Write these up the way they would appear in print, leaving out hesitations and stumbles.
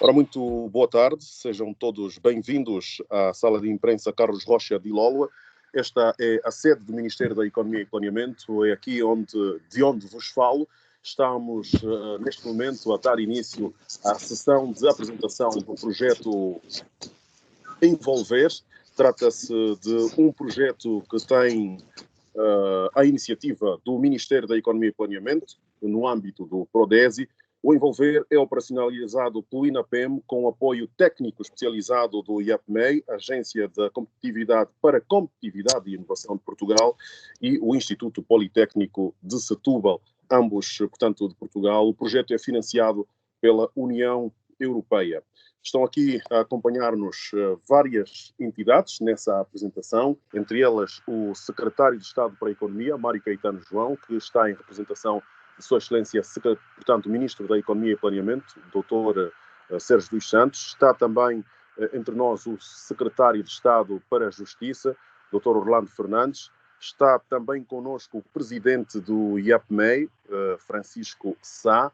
Ora, muito boa tarde, sejam todos bem-vindos à sala de imprensa Carlos Rocha de Ilólua. Esta é a sede do Ministério da Economia e Planeamento, é aqui de onde vos falo. Estamos, neste momento, a dar início à sessão de apresentação do projeto Envolver. Trata-se de um projeto que tem a iniciativa do Ministério da Economia e Planeamento, no âmbito do PRODESI. O Envolver é operacionalizado pelo INAPEM com apoio técnico especializado do IAPMEI, Agência da Competitividade para a Competitividade e Inovação de Portugal, e o Instituto Politécnico de Setúbal, ambos, portanto, de Portugal. O projeto é financiado pela União Europeia. Estão aqui a acompanhar-nos várias entidades nessa apresentação, entre elas o Secretário de Estado para a Economia, Mário Caetano João, que está em representação de Sua Excelência, portanto, Ministro da Economia e Planeamento, Dr. Sérgio dos Santos. Está também entre nós o Secretário de Estado para a Justiça, Dr. Orlando Fernandes. Está também connosco o Presidente do IAPMEI, Francisco Sá,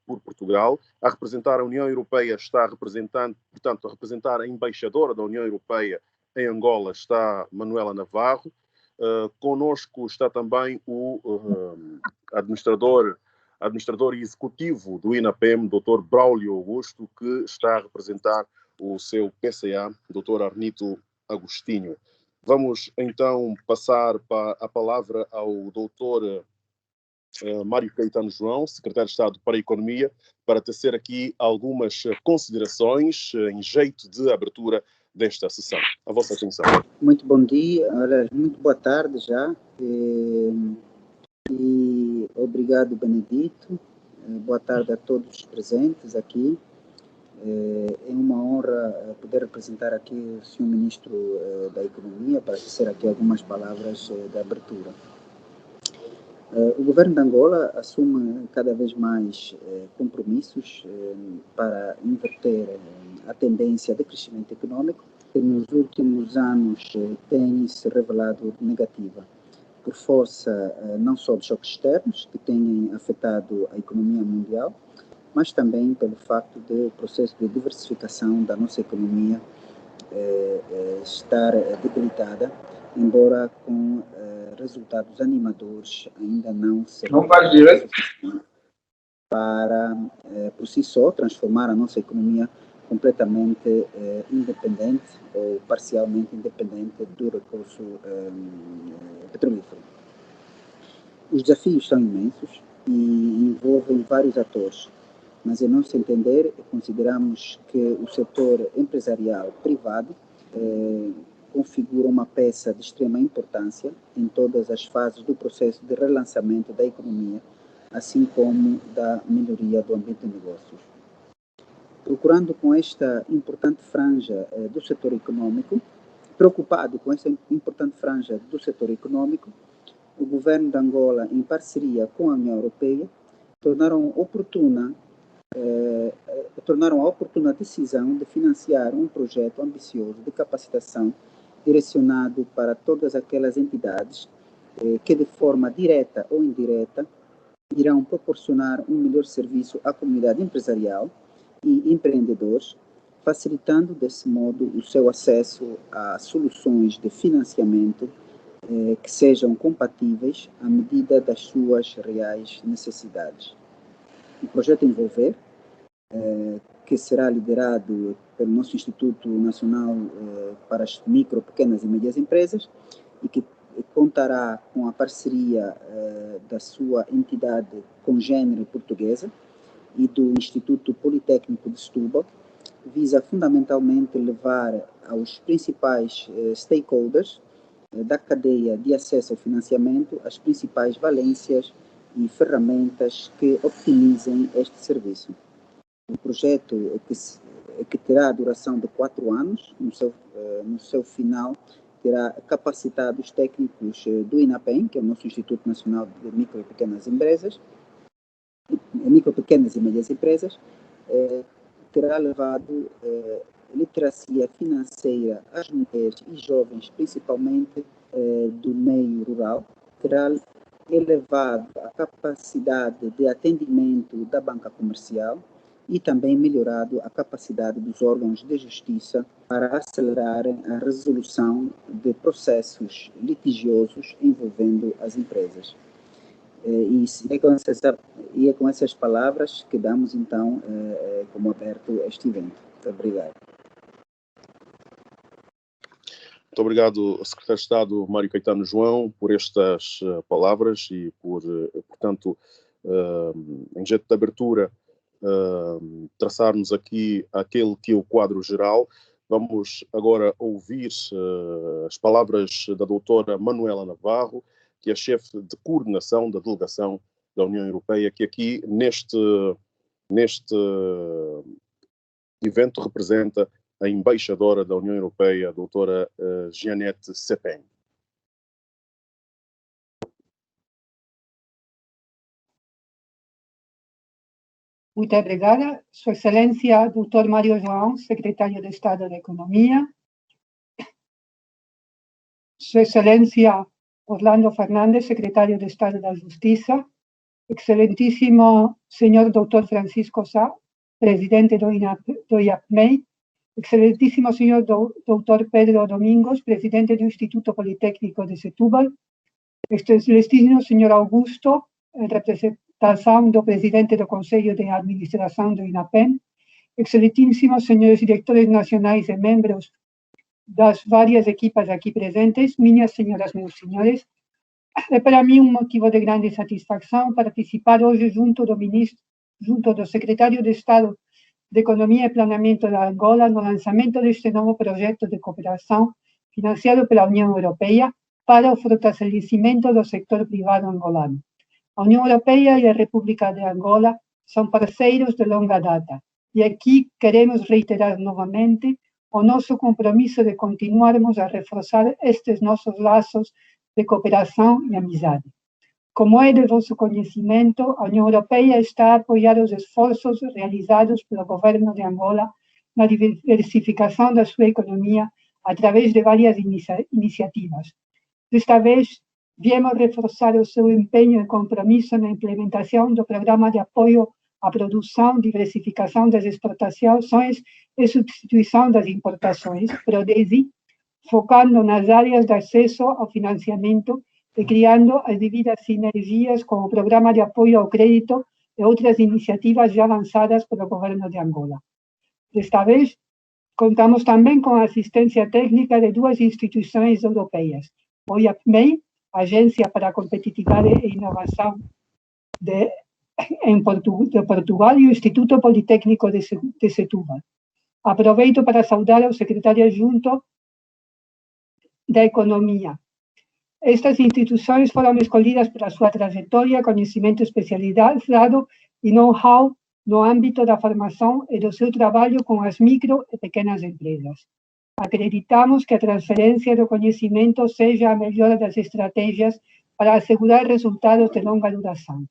por Portugal. A representar a União Europeia está representando, portanto, a representar a embaixadora da União Europeia em Angola está Manuela Navarro. Conosco está também o administrador executivo do INAPEM, Dr. Braulio Augusto, que está a representar o seu PCA, Dr. Arnito Agostinho. Vamos então passar a palavra ao Dr. Mário Caetano João, Secretário de Estado para a Economia, para tecer aqui algumas considerações em jeito de abertura desta sessão. A vossa atenção. Muito bom dia, muito boa tarde já, e obrigado, Benedito. Boa tarde a todos os presentes aqui. É uma honra poder representar aqui o Sr. Ministro da Economia para tecer aqui algumas palavras de abertura. O governo de Angola assume cada vez mais compromissos para inverter a tendência de crescimento econômico, que nos últimos anos tem se revelado negativa, por força não só de choques externos, que têm afetado a economia mundial, mas também pelo facto do processo de diversificação da nossa economia estar debilitada, embora com resultados animadores ainda não serão para, por si só, transformar a nossa economia completamente independente ou parcialmente independente do recurso petrolífero. Os desafios são imensos e envolvem vários atores, mas, em nosso entender, consideramos que o setor empresarial privado configura uma peça de extrema importância em todas as fases do processo de relançamento da economia, assim como da melhoria do ambiente de negócios. Procurando com esta importante franja do setor econômico, preocupado com esta importante franja do setor econômico, o governo de Angola, em parceria com a União Europeia, tornaram a oportuna decisão de financiar um projeto ambicioso de capacitação direcionado para todas aquelas entidades que, de forma direta ou indireta, irão proporcionar um melhor serviço à comunidade empresarial e empreendedores, facilitando, desse modo, o seu acesso a soluções de financiamento que sejam compatíveis à medida das suas reais necessidades. O projeto Envolver, que será liderado pelo nosso Instituto Nacional para as Micro, Pequenas e Médias Empresas e que contará com a parceria da sua entidade congênere portuguesa e do Instituto Politécnico de Setúbal, visa fundamentalmente levar aos principais stakeholders da cadeia de acesso ao financiamento as principais valências e ferramentas que optimizem este serviço. Um projeto que terá a duração de 4 anos, no seu final terá capacitado os técnicos do INAPEM, que é o nosso Instituto Nacional de Micro e Pequenas e Médias Empresas, terá levado literacia financeira às mulheres e jovens, principalmente do meio rural, terá elevado a capacidade de atendimento da banca comercial e também melhorado a capacidade dos órgãos de justiça para acelerarem a resolução de processos litigiosos envolvendo as empresas. E é com essas palavras que damos, então, como aberto este evento. Muito obrigado. Muito obrigado, Secretário de Estado Mário Caetano João, por estas palavras e por, portanto, em jeito de abertura, traçarmos aqui aquele que é o quadro geral. Vamos agora ouvir as palavras da doutora Manuela Navarro, que é chefe de coordenação da delegação da União Europeia, que aqui neste evento representa a embaixadora da União Europeia, a doutora Jeanette Sepin. Muito obrigada. Sua Excelência, Dr. Mário João, Secretário de Estado da Economia. Sua Excelência, Orlando Fernandes, Secretário de Estado da Justiça. Excelentíssimo Senhor Dr. Francisco Sá, Presidente do IAPMEI. Excelentíssimo Senhor Dr. Pedro Domingos, Presidente do Instituto Politécnico de Setúbal. Excelentíssimo Senhor Augusto, representação do Presidente do Conselho de Administração do INAPEM. Excelentíssimos Senhores Diretores Nacionais e membros das várias equipas aqui presentes, minhas senhoras, meus senhores, é para mim um motivo de grande satisfação participar hoje junto do Secretário de Estado de Economia e Planeamento da Angola no lançamento deste novo projeto de cooperação financiado pela União Europeia para o fortalecimento do sector privado angolano. A União Europeia e a República de Angola são parceiros de longa data e aqui queremos reiterar novamente o nosso compromisso de continuarmos a reforçar estes nossos laços de cooperação e amizade. Como é de vosso conhecimento, a União Europeia está a apoiar os esforços realizados pelo governo de Angola na diversificação da sua economia através de várias iniciativas. Desta vez, viemos reforçar o seu empenho e compromisso na implementação do Programa de Apoio à Produção, Diversificação das Exportações e Substituição das Importações, PRODESI, focando nas áreas de acesso ao financiamento e criando as devidas sinergias com o Programa de Apoio ao Crédito e outras iniciativas já lançadas pelo governo de Angola. Desta vez, contamos também com a assistência técnica de duas instituições europeias, o IAPMEI, Agência para a Competitividade e Inovação de Portugal, e o Instituto Politécnico de Setúbal. Aproveito para saudar ao secretário adjunto da Economia. Estas instituições foram escolhidas pela sua trajetória, conhecimento especializado e know-how no âmbito da formação e do seu trabalho com as micro e pequenas empresas. Acreditamos que a transferência do conhecimento seja a melhor das estratégias para assegurar resultados de longa duração.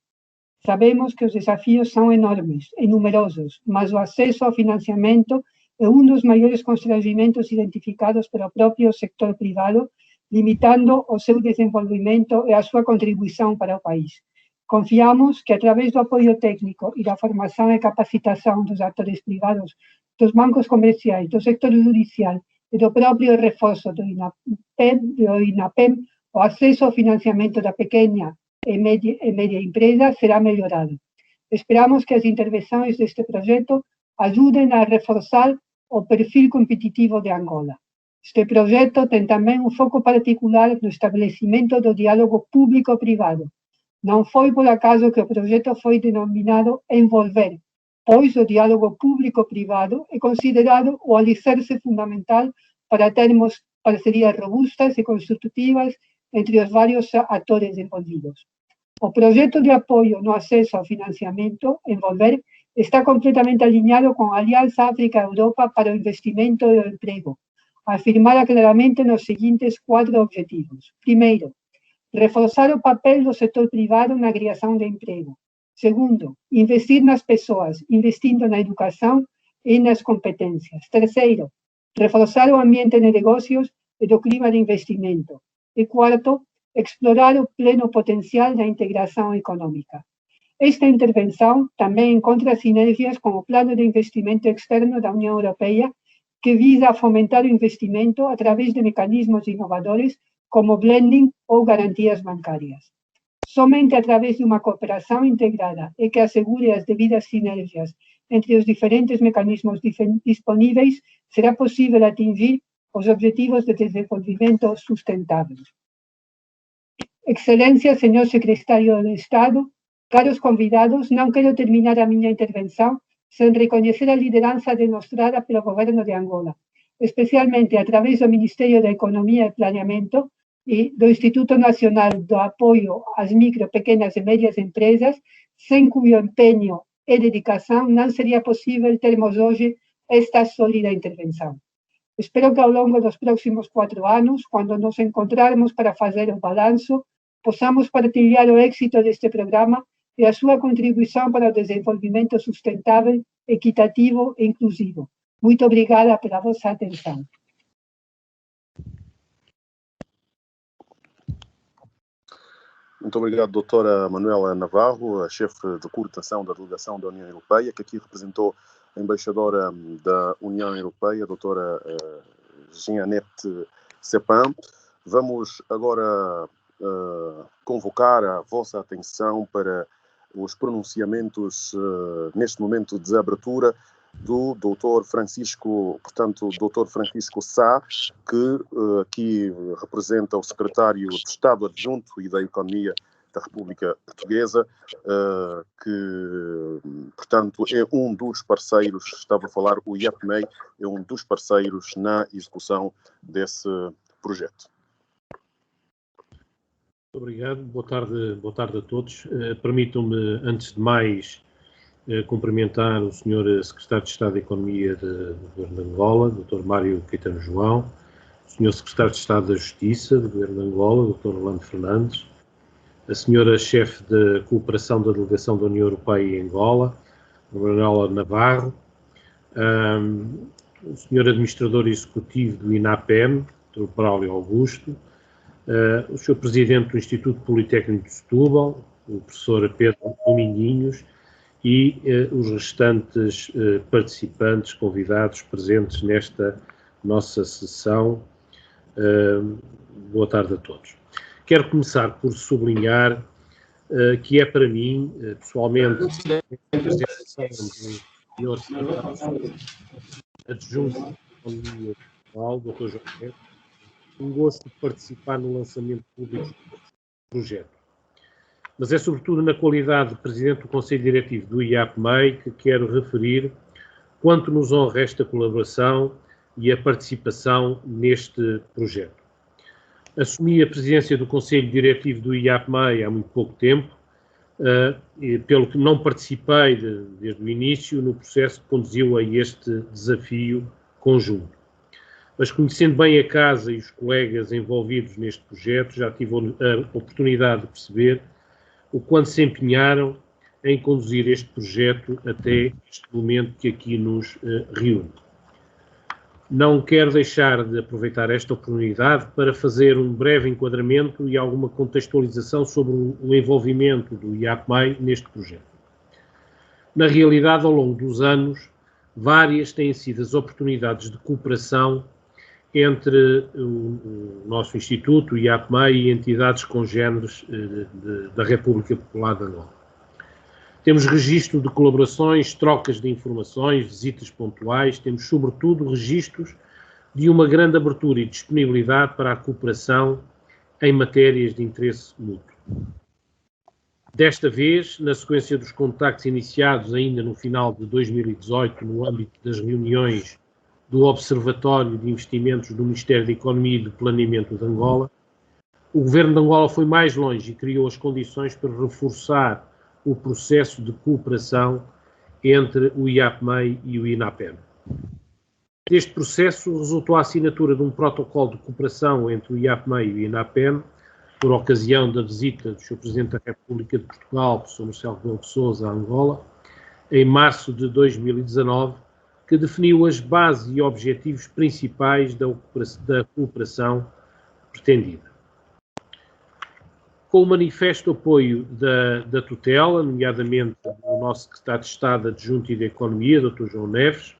Sabemos que os desafios são enormes e numerosos, mas o acesso ao financiamento é um dos maiores constrangimentos identificados pelo próprio sector privado, limitando o seu desenvolvimento e a sua contribuição para o país. Confiamos que, através do apoio técnico e da formação e capacitação dos atores privados, dos bancos comerciais, do sector judicial e do próprio reforço do INAPEM, o acesso ao financiamento da pequena e média empresa será melhorado. Esperamos que as intervenções deste projeto ajudem a reforçar o perfil competitivo de Angola. Este projeto tem também um foco particular no estabelecimento do diálogo público-privado. Não foi por acaso que o projeto foi denominado Envolver, pois o diálogo público-privado é considerado o alicerce fundamental para termos parcerias robustas e construtivas entre os vários atores envolvidos. O projeto de apoio no acesso ao financiamento, Envolver, está completamente alinhado com a Aliança África-Europa para o Investimento e o Emprego, afirmada claramente nos seguintes 4 objetivos. Primeiro, reforçar o papel do setor privado na criação de emprego. Segundo, investir nas pessoas, investindo na educação e nas competências. Terceiro, reforçar o ambiente de negócios e do clima de investimento. E quarto, explorar o pleno potencial da integração econômica. Esta intervenção também encontra sinergias com o Plano de Investimento Externo da União Europeia, que visa fomentar o investimento através de mecanismos inovadores como blending ou garantias bancárias. Somente através de uma cooperação integrada e que assegure as devidas sinergias entre os diferentes mecanismos disponíveis será possível atingir os objetivos de desenvolvimento sustentável. Excelência, senhor secretário de Estado, caros convidados, não quero terminar a minha intervenção sem reconhecer a liderança demonstrada pelo governo de Angola, especialmente através do Ministério da Economia e Planeamento e do Instituto Nacional do Apoio às Micro, Pequenas e Médias Empresas, sem cujo empenho e dedicação não seria possível termos hoje esta sólida intervenção. Espero que ao longo dos próximos 4 anos, quando nos encontrarmos para fazer o balanço, possamos partilhar o êxito deste programa e a sua contribuição para o desenvolvimento sustentável, equitativo e inclusivo. Muito obrigada pela vossa atenção. Muito obrigado, doutora Manuela Navarro, a chefe de coordenação da delegação da União Europeia, que aqui representou a embaixadora da União Europeia, a doutora Jeanette Sepin. Vamos agora convocar a vossa atenção para os pronunciamentos, neste momento de abertura, do Dr. Francisco Sá, que aqui representa o secretário de Estado Adjunto e da Economia da República Portuguesa, que, portanto, é um dos parceiros, estava a falar, o IAPMEI, é um dos parceiros na execução desse projeto. Muito obrigado, boa tarde a todos. Permitam-me, antes de mais, cumprimentar o Sr. Secretário de Estado de Economia do Governo de Angola, Dr. Mário Caetano João, o Sr. Secretário de Estado da Justiça do Governo de Angola, Dr. Orlando Fernandes, a Sra. Chefe de Cooperação da Delegação da União Europeia em Angola, Manuela Navarro, o Sr. Administrador Executivo do INAPEM, Dr. Braulio Augusto, o Sr. Presidente do Instituto Politécnico de Setúbal, o Professor Pedro Dominguinhos, e os restantes participantes, convidados, presentes nesta nossa sessão. Boa tarde a todos. Quero começar por sublinhar que é para mim, pessoalmente, a apresentação do Sr. Adjunto da Economia Portugal, Dr. João Neto, um gosto de participar no lançamento público do projeto. Mas é sobretudo na qualidade de Presidente do Conselho Diretivo do IAPMEI que quero referir quanto nos honra esta colaboração e a participação neste projeto. Assumi a presidência do Conselho Diretivo do IAPMEI há muito pouco tempo, pelo que não participei desde o início no processo que conduziu a este desafio conjunto. Mas conhecendo bem a casa e os colegas envolvidos neste projeto, já tive a oportunidade de perceber o quanto se empenharam em conduzir este projeto até este momento que aqui nos reúne. Não quero deixar de aproveitar esta oportunidade para fazer um breve enquadramento e alguma contextualização sobre o envolvimento do IAPMEI neste projeto. Na realidade, ao longo dos anos, várias têm sido as oportunidades de cooperação entre o nosso Instituto, o IAPMEI, e entidades congêneres da República Popular de Angola. Temos registro de colaborações, trocas de informações, visitas pontuais, temos sobretudo registros de uma grande abertura e disponibilidade para a cooperação em matérias de interesse mútuo. Desta vez, na sequência dos contactos iniciados ainda no final de 2018, no âmbito das reuniões do Observatório de Investimentos do Ministério da Economia e do Planeamento de Angola, o Governo de Angola foi mais longe e criou as condições para reforçar o processo de cooperação entre o IAPMEI e o INAPEM. Deste processo resultou a assinatura de um protocolo de cooperação entre o IAPMEI e o INAPEM, por ocasião da visita do Sr. Presidente da República de Portugal, Sr. Marcelo Rebelo de Sousa, a Angola, em março de 2019, que definiu as bases e objetivos principais da cooperação pretendida. com o manifesto apoio da tutela, nomeadamente do nosso secretário de Estado adjunto e da Economia, Dr. João Neves,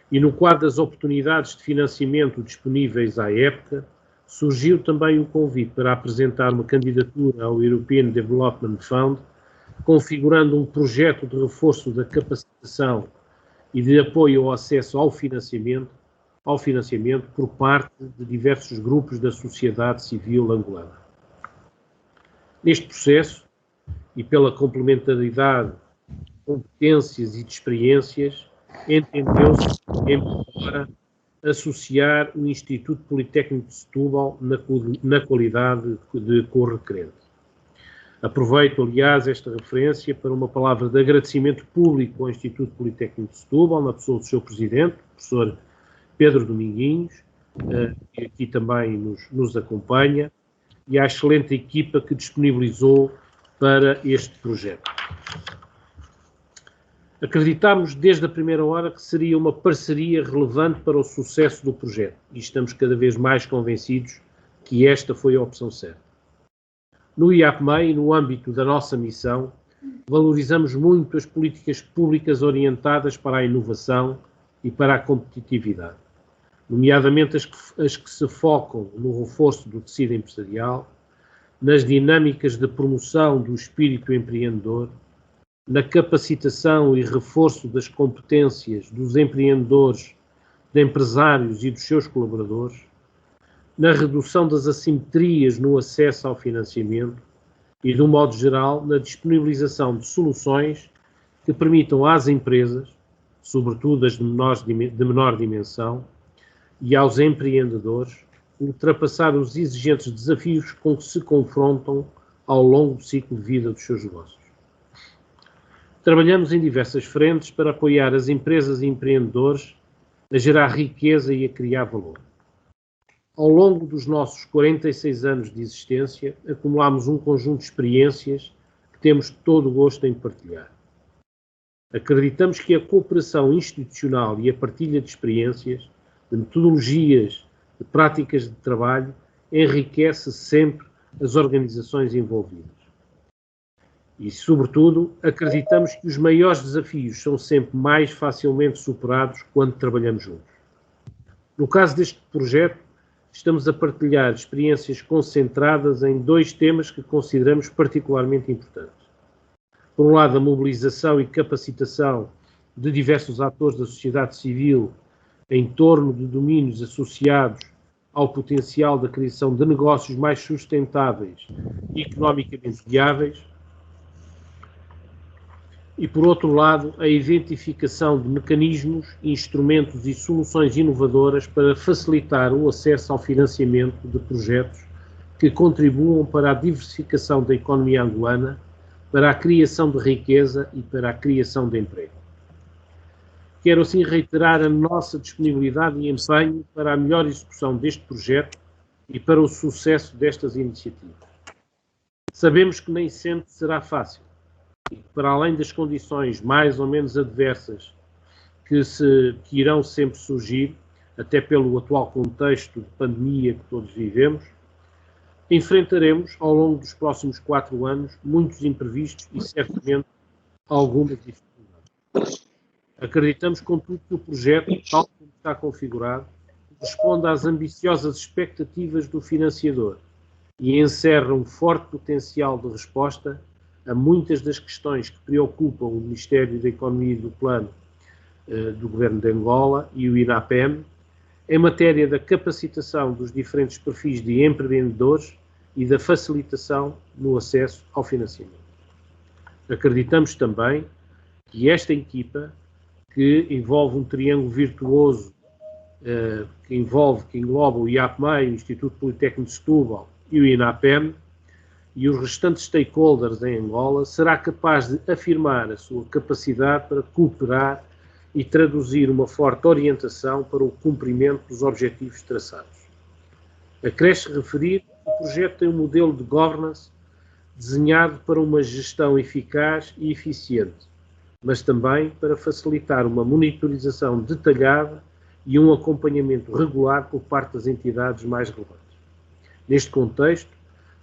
e no quadro das oportunidades de financiamento disponíveis à época, surgiu também o convite para apresentar uma candidatura ao European Development Fund, configurando um projeto de reforço da capacitação e de apoio ao acesso ao financiamento por parte de diversos grupos da sociedade civil angolana. Neste processo, e pela complementaridade de competências e de experiências, entendeu-se melhor associar o Instituto Politécnico de Setúbal na qualidade de co-requerente. Aproveito, aliás, esta referência para uma palavra de agradecimento público ao Instituto Politécnico de Setúbal, na pessoa do seu presidente, o professor Pedro Dominguinhos, que aqui também nos acompanha, e à excelente equipa que disponibilizou para este projeto. Acreditámos desde a primeira hora que seria uma parceria relevante para o sucesso do projeto e estamos cada vez mais convencidos que esta foi a opção certa. No IAPMEI, no âmbito da nossa missão, valorizamos muito as políticas públicas orientadas para a inovação e para a competitividade, nomeadamente as que se focam no reforço do tecido empresarial, nas dinâmicas de promoção do espírito empreendedor, na capacitação e reforço das competências dos empreendedores, de empresários e dos seus colaboradores, na redução das assimetrias no acesso ao financiamento e, de um modo geral, na disponibilização de soluções que permitam às empresas, sobretudo as de menor dimensão, e aos empreendedores, ultrapassar os exigentes desafios com que se confrontam ao longo do ciclo de vida dos seus negócios. Trabalhamos em diversas frentes para apoiar as empresas e empreendedores a gerar riqueza e a criar valor. Ao longo dos nossos 46 anos de existência, acumulámos um conjunto de experiências que temos todo o gosto em partilhar. Acreditamos que a cooperação institucional e a partilha de experiências, de metodologias, de práticas de trabalho, enriquece sempre as organizações envolvidas. E, sobretudo, acreditamos que os maiores desafios são sempre mais facilmente superados quando trabalhamos juntos. No caso deste projeto, estamos a partilhar experiências concentradas em dois temas que consideramos particularmente importantes. Por um lado, a mobilização e capacitação de diversos atores da sociedade civil em torno de domínios associados ao potencial da criação de negócios mais sustentáveis e economicamente viáveis. E, por outro lado, a identificação de mecanismos, instrumentos e soluções inovadoras para facilitar o acesso ao financiamento de projetos que contribuam para a diversificação da economia angolana, para a criação de riqueza e para a criação de emprego. Quero, assim, reiterar a nossa disponibilidade e empenho para a melhor execução deste projeto e para o sucesso destas iniciativas. Sabemos que nem sempre será fácil. E para além das condições mais ou menos adversas que irão sempre surgir, até pelo atual contexto de pandemia que todos vivemos, enfrentaremos ao longo dos próximos 4 anos muitos imprevistos e certamente algumas dificuldades. Acreditamos, contudo, que o projeto, tal como está configurado, responde às ambiciosas expectativas do financiador e encerra um forte potencial de resposta a muitas das questões que preocupam o Ministério da Economia e do Plano do Governo de Angola e o INAPEM, em matéria da capacitação dos diferentes perfis de empreendedores e da facilitação no acesso ao financiamento. Acreditamos também que esta equipa, que envolve um triângulo virtuoso, que engloba o IAPMEI, o Instituto Politécnico de Setúbal e o INAPEM, e os restantes stakeholders em Angola, será capaz de afirmar a sua capacidade para cooperar e traduzir uma forte orientação para o cumprimento dos objetivos traçados. Acresce referir que o projeto tem um modelo de governance desenhado para uma gestão eficaz e eficiente, mas também para facilitar uma monitorização detalhada e um acompanhamento regular por parte das entidades mais relevantes. Neste contexto,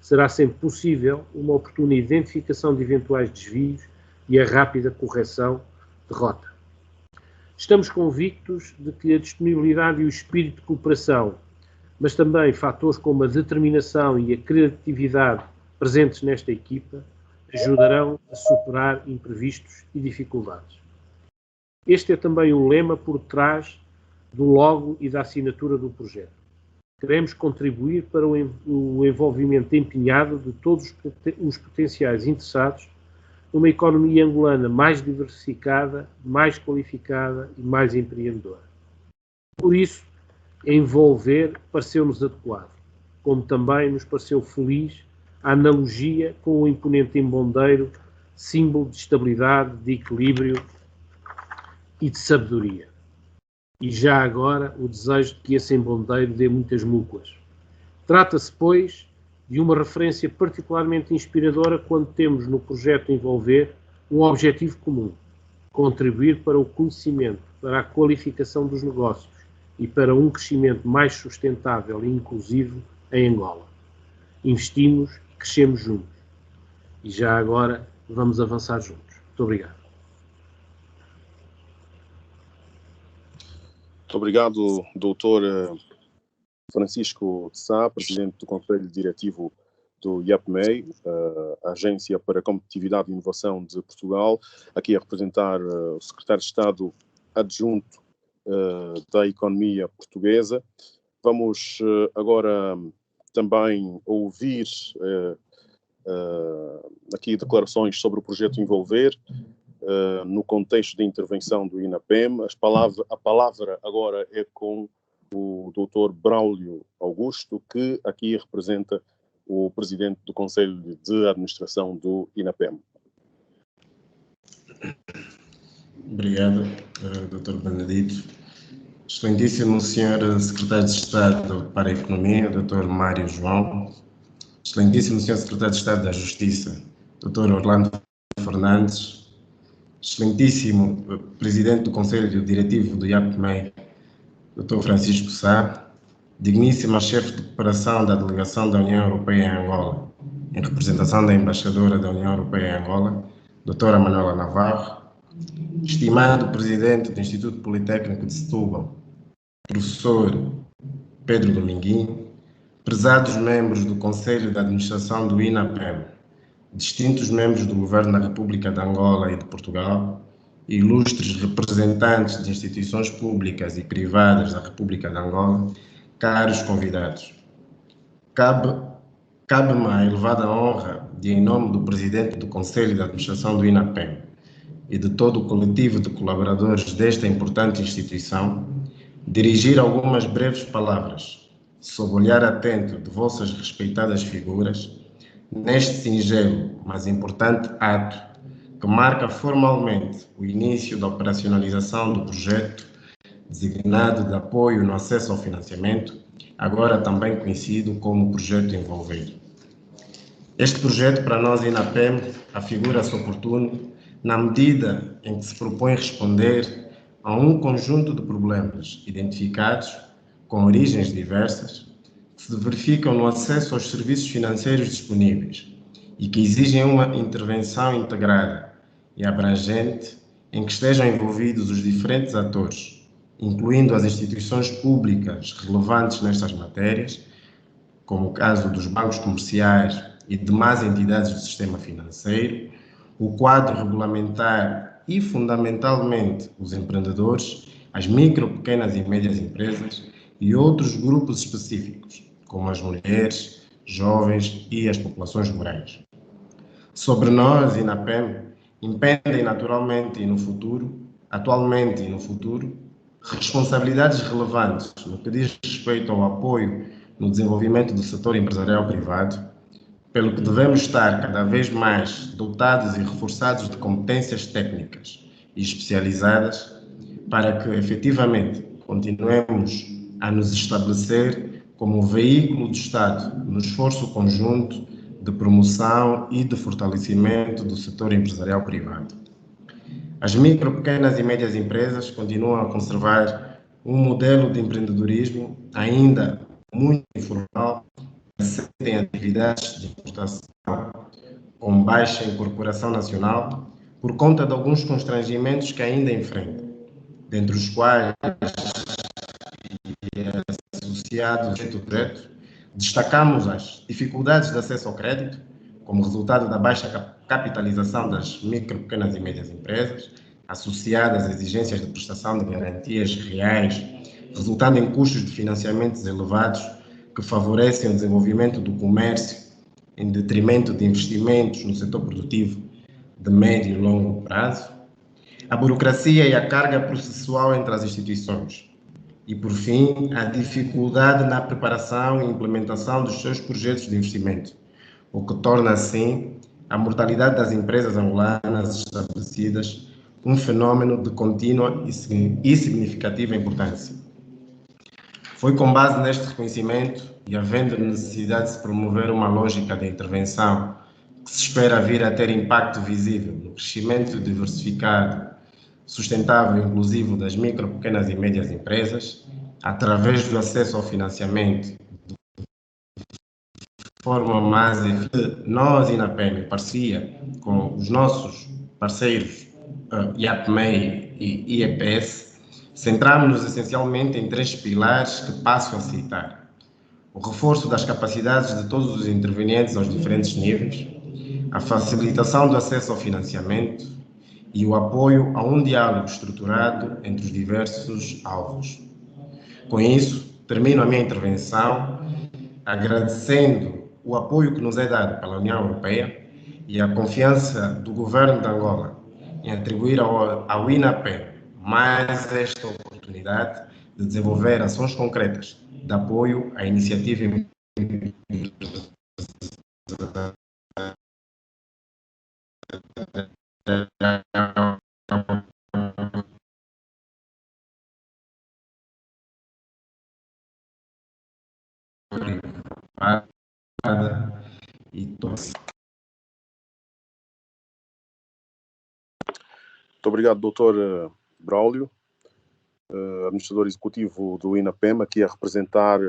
será sempre possível uma oportuna identificação de eventuais desvios e a rápida correção de rota. Estamos convictos de que a disponibilidade e o espírito de cooperação, mas também fatores como a determinação e a criatividade presentes nesta equipa, ajudarão a superar imprevistos e dificuldades. Este é também o lema por trás do logo e da assinatura do projeto. Queremos contribuir para o envolvimento empenhado de todos os potenciais interessados numa economia angolana mais diversificada, mais qualificada e mais empreendedora. Por isso, envolver pareceu-nos adequado, como também nos pareceu feliz a analogia com o imponente embondeiro, símbolo de estabilidade, de equilíbrio e de sabedoria. E já agora o desejo de que esse embondeiro dê muitas múcuas. Trata-se, pois, de uma referência particularmente inspiradora quando temos no projeto Envolver um objetivo comum: contribuir para o conhecimento, para a qualificação dos negócios e para um crescimento mais sustentável e inclusivo em Angola. Investimos e crescemos juntos. E já agora vamos avançar juntos. Muito obrigado. Muito obrigado, Dr. Francisco de Sá, Presidente do Conselho Diretivo do IAPMEI, a Agência para a Competitividade e Inovação de Portugal, aqui a representar o Secretário de Estado Adjunto da Economia Portuguesa. Vamos agora também ouvir aqui declarações sobre o projeto Envolver, no contexto de intervenção do INAPEM. A palavra agora é com o Dr. Braulio Augusto, que aqui representa o Presidente do Conselho de Administração do INAPEM. Obrigado, Dr. Benedito. Excelentíssimo Sr. Secretário de Estado para a Economia, Dr. Mário João. Excelentíssimo Sr. Secretário de Estado da Justiça, Dr. Orlando Fernandes. Excelentíssimo Presidente do Conselho Diretivo do IAPMEI, Dr. Francisco Sá, digníssima chefe de cooperação da Delegação da União Europeia em Angola, em representação da Embaixadora da União Europeia em Angola, Dra. Manuela Navarro, estimado Presidente do Instituto Politécnico de Setúbal, Professor Pedro Dominguinho, prezados membros do Conselho de Administração do INAPEM, distintos membros do Governo da República de Angola e de Portugal, ilustres representantes de instituições públicas e privadas da República de Angola, caros convidados. Cabe-me a elevada honra de, em nome do Presidente do Conselho de Administração do INAPEM e de todo o coletivo de colaboradores desta importante instituição, dirigir algumas breves palavras, sob o olhar atento de vossas respeitadas figuras, neste singelo, mas importante ato que marca formalmente o início da operacionalização do projeto designado de apoio no acesso ao financiamento, agora também conhecido como Projeto Envolver. Este projeto, para nós, INAPEM, afigura-se oportuno na medida em que se propõe responder a um conjunto de problemas identificados, com origens diversas, que se verificam no acesso aos serviços financeiros disponíveis e que exigem uma intervenção integrada e abrangente em que estejam envolvidos os diferentes atores, incluindo as instituições públicas relevantes nestas matérias, como o caso dos bancos comerciais e demais entidades do sistema financeiro, o quadro regulamentar e, fundamentalmente, os empreendedores, as micro, pequenas e médias empresas e outros grupos específicos, como as mulheres, jovens e as populações rurais. Sobre nós, INAPEM, impendem naturalmente atualmente e no futuro, responsabilidades relevantes no que diz respeito ao apoio no desenvolvimento do setor empresarial privado, pelo que devemos estar cada vez mais dotados e reforçados de competências técnicas e especializadas para que, efetivamente, continuemos a nos estabelecer como veículo do Estado no esforço conjunto de promoção e de fortalecimento do setor empresarial privado. As micro, pequenas e médias empresas continuam a conservar um modelo de empreendedorismo ainda muito informal, acedem a atividades de importação com baixa incorporação nacional por conta de alguns constrangimentos que ainda enfrentam, dentre os quais, associados ao projeto, destacamos as dificuldades de acesso ao crédito, como resultado da baixa capitalização das micro, pequenas e médias empresas, associadas às exigências de prestação de garantias reais, resultando em custos de financiamentos elevados que favorecem o desenvolvimento do comércio em detrimento de investimentos no setor produtivo de médio e longo prazo, a burocracia e a carga processual entre as instituições e, por fim, a dificuldade na preparação e implementação dos seus projetos de investimento, o que torna, assim, a mortalidade das empresas angolanas estabelecidas um fenômeno de contínua e significativa importância. Foi com base neste reconhecimento e havendo necessidade de se promover uma lógica de intervenção que se espera vir a ter impacto visível no crescimento diversificado, sustentável e inclusivo das micro, pequenas e médias empresas, através do acesso ao financiamento de forma mais eficiente. Nós, INAPEM, em parceria com os nossos parceiros IAPMEI e IEPS, centramos-nos essencialmente em 3 pilares que passo a citar: o reforço das capacidades de todos os intervenientes aos diferentes níveis, a facilitação do acesso ao financiamento e o apoio a um diálogo estruturado entre os diversos alvos. Com isso, termino a minha intervenção agradecendo o apoio que nos é dado pela União Europeia e a confiança do Governo de Angola em atribuir ao INAPEM mais esta oportunidade de desenvolver ações concretas de apoio à iniciativa e todos. Muito obrigado, Dr. Braulio, administrador executivo do INAPEM, aqui a representar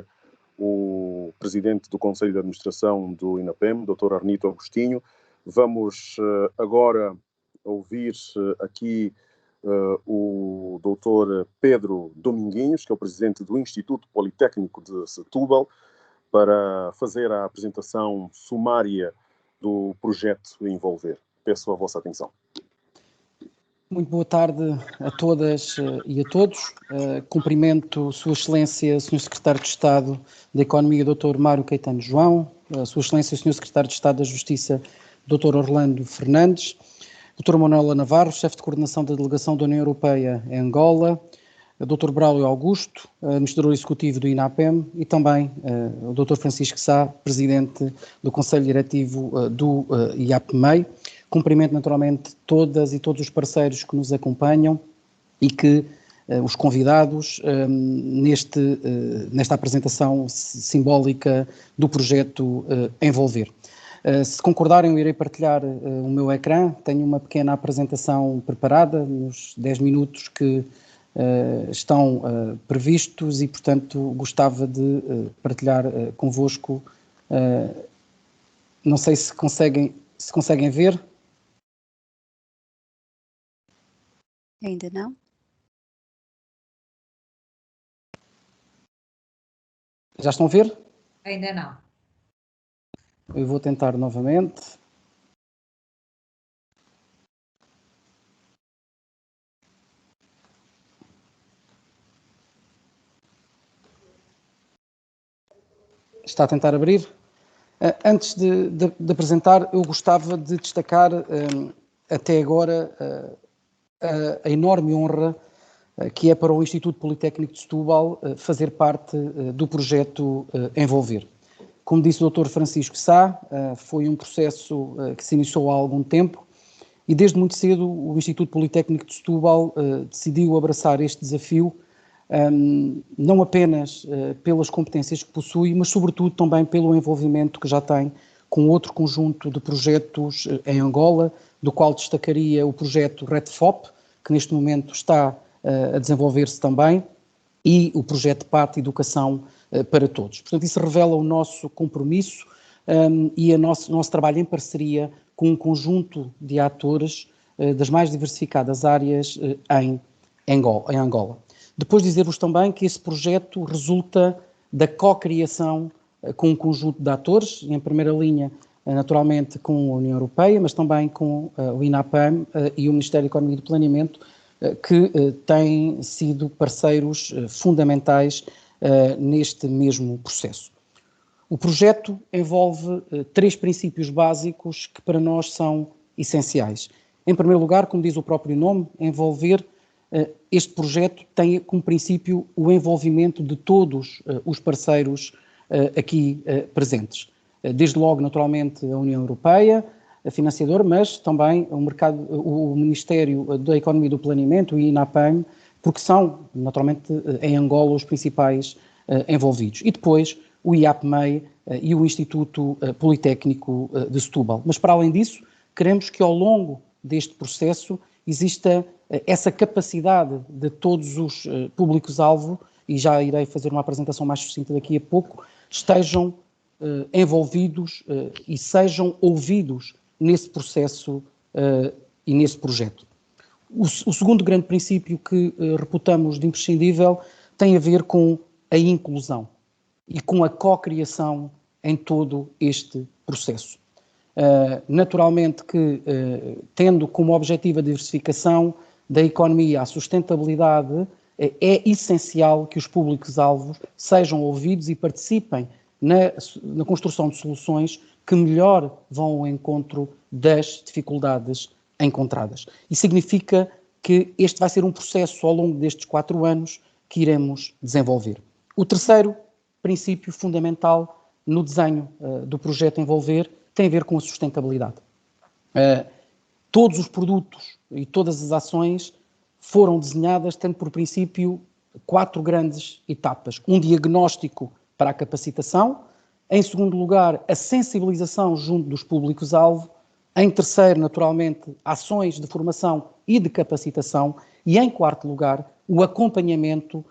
o presidente do Conselho de Administração do INAPEM, Dr. Arnito Agostinho. Vamos agora ouvir aqui o Dr. Pedro Dominguinhos, que é o presidente do Instituto Politécnico de Setúbal, para fazer a apresentação sumária do projeto Envolver. Peço a vossa atenção. Muito boa tarde a todas e a todos. Cumprimento Sua Excelência, Sr. Secretário de Estado da Economia, Dr. Mário Caetano João, Sua Excelência, Sr. Secretário de Estado da Justiça, Dr. Orlando Fernandes, Dr. Manuela Navarro, Chefe de Coordenação da Delegação da União Europeia em Angola, Dr. Braulio Augusto, Administrador Executivo do INAPEM e também o Dr. Francisco Sá, Presidente do Conselho Diretivo do IAPMEI. Cumprimento naturalmente todas e todos os parceiros que nos acompanham e que os convidados nesta apresentação simbólica do projeto Envolver. Se concordarem, eu irei partilhar o meu ecrã. Tenho uma pequena apresentação preparada nos 10 minutos que estão previstos e, portanto, gostava de partilhar convosco. Não sei se conseguem ver. Ainda não? Já estão a ver? Ainda não. Eu vou tentar novamente. Está a tentar abrir? Antes de apresentar, eu gostava de destacar até agora a enorme honra que é para o Instituto Politécnico de Setúbal fazer parte do projeto Envolver. Como disse o Dr. Francisco Sá, foi um processo que se iniciou há algum tempo e desde muito cedo o Instituto Politécnico de Setúbal decidiu abraçar este desafio, não apenas pelas competências que possui, mas sobretudo também pelo envolvimento que já tem com outro conjunto de projetos em Angola, do qual destacaria o projeto REDFOP, que neste momento está a desenvolver-se também, e o projeto PAT Educação para todos. Portanto, isso revela o nosso compromisso e o nosso trabalho em parceria com um conjunto de atores das mais diversificadas áreas em Angola. Depois dizer-vos também que esse projeto resulta da co-criação com um conjunto de atores, em primeira linha, naturalmente, com a União Europeia, mas também com o INAPAM e o Ministério da Economia e do Planeamento, que têm sido parceiros fundamentais neste mesmo processo. O projeto envolve 3 princípios básicos que para nós são essenciais. Em primeiro lugar, como diz o próprio nome, este projeto tem como princípio o envolvimento de todos os parceiros aqui presentes. Desde logo, naturalmente, a União Europeia, a financiadora, mas também o Ministério da Economia e do Planeamento, o INAPAM, porque são, naturalmente, em Angola os principais envolvidos. E depois o IAPMEI e o Instituto Politécnico de Setúbal. Mas, para além disso, queremos que ao longo deste processo exista essa capacidade de todos os públicos-alvo, e já irei fazer uma apresentação mais sucinta daqui a pouco, estejam envolvidos e sejam ouvidos nesse processo e nesse projeto. O segundo grande princípio que reputamos de imprescindível tem a ver com a inclusão e com a co-criação em todo este processo. Naturalmente que, tendo como objetivo a diversificação da economia, a sustentabilidade, é essencial que os públicos-alvos sejam ouvidos e participem na construção de soluções que melhor vão ao encontro das dificuldades encontradas. E significa que este vai ser um processo ao longo destes 4 anos que iremos desenvolver. O terceiro princípio fundamental no desenho do projeto Envolver tem a ver com a sustentabilidade. Todos os produtos e todas as ações foram desenhadas tendo por princípio 4 grandes etapas. Um diagnóstico para a capacitação, em segundo lugar, a sensibilização junto dos públicos-alvo, em terceiro, naturalmente, ações de formação e de capacitação e, em quarto lugar, o acompanhamento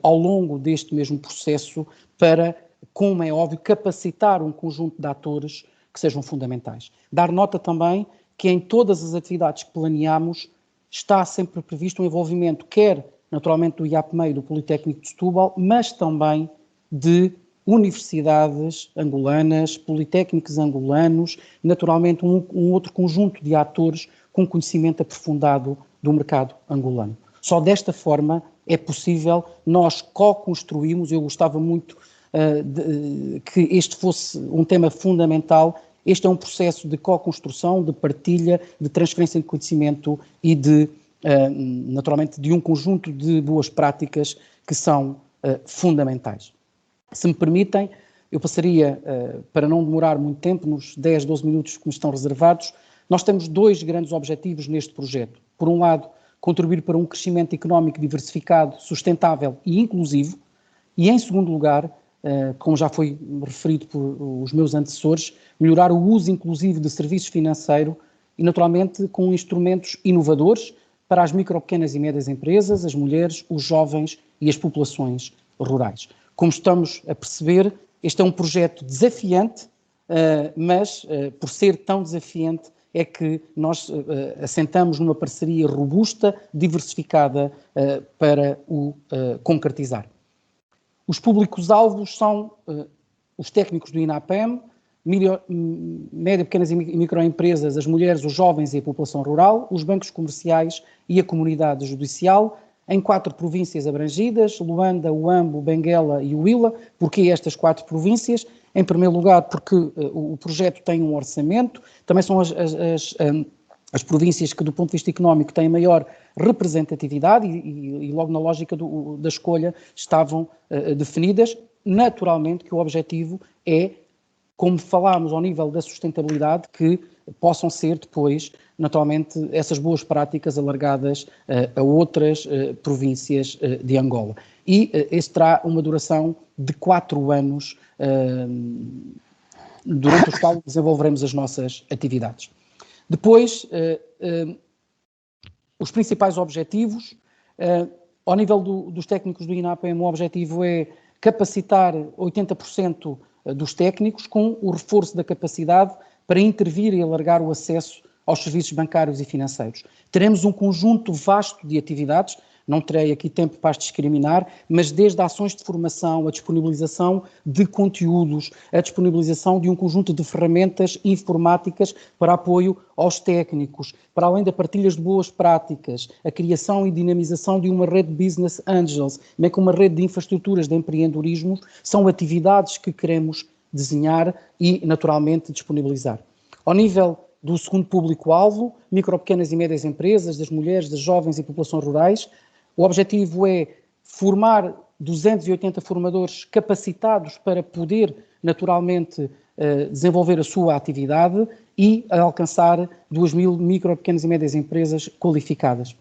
ao longo deste mesmo processo para, como é óbvio, capacitar um conjunto de atores que sejam fundamentais. Dar nota também que em todas as atividades que planeamos está sempre previsto um envolvimento, quer naturalmente do IAPMEI, do Politécnico de Setúbal, mas também de universidades angolanas, politécnicos angolanos, naturalmente um outro conjunto de atores com conhecimento aprofundado do mercado angolano. Só desta forma é possível nós co-construirmos, eu gostava muito que este fosse um tema fundamental. Este é um processo de co-construção, de partilha, de transferência de conhecimento e naturalmente, de um conjunto de boas práticas que são fundamentais. Se me permitem, eu passaria, para não demorar muito tempo, nos 10, 12 minutos que me estão reservados, nós temos 2 grandes objetivos neste projeto. Por um lado, contribuir para um crescimento económico diversificado, sustentável e inclusivo, e em segundo lugar, como já foi referido por os meus antecessores, melhorar o uso inclusivo de serviços financeiros e, naturalmente, com instrumentos inovadores para as micro, pequenas e médias empresas, as mulheres, os jovens e as populações rurais. Como estamos a perceber, este é um projeto desafiante, mas por ser tão desafiante é que nós assentamos numa parceria robusta, diversificada para o concretizar. Os públicos-alvos são os técnicos do INAPAM, médias, pequenas e microempresas, as mulheres, os jovens e a população rural, os bancos comerciais e a comunidade judicial, em 4 províncias abrangidas, Luanda, Huambo, Benguela e Huila. Porquê estas 4 províncias? Em primeiro lugar, porque o projeto tem um orçamento, também são as províncias que, do ponto de vista económico, têm maior representatividade e logo na lógica da escolha estavam definidas. Naturalmente que o objetivo é, como falámos ao nível da sustentabilidade, que possam ser depois, naturalmente, essas boas práticas alargadas a outras províncias de Angola. E este terá uma duração de 4 anos, durante os quais desenvolveremos as nossas atividades. Depois, os principais objetivos, ao nível dos técnicos do INAPAM, o objetivo é capacitar 80% dos técnicos com o reforço da capacidade para intervir e alargar o acesso aos serviços bancários e financeiros. Teremos um conjunto vasto de atividades, não terei aqui tempo para as discriminar, mas desde ações de formação, a disponibilização de conteúdos, a disponibilização de um conjunto de ferramentas informáticas para apoio aos técnicos, para além da partilha de boas práticas, a criação e dinamização de uma rede de Business Angels, bem como uma rede de infraestruturas de empreendedorismo, são atividades que queremos desenhar e, naturalmente, disponibilizar. Ao nível do segundo público-alvo, micro, pequenas e médias empresas, das mulheres, das jovens e populações rurais, o objetivo é formar 280 formadores capacitados para poder, naturalmente, desenvolver a sua atividade e alcançar 2.000 micro, pequenas e médias empresas qualificadas.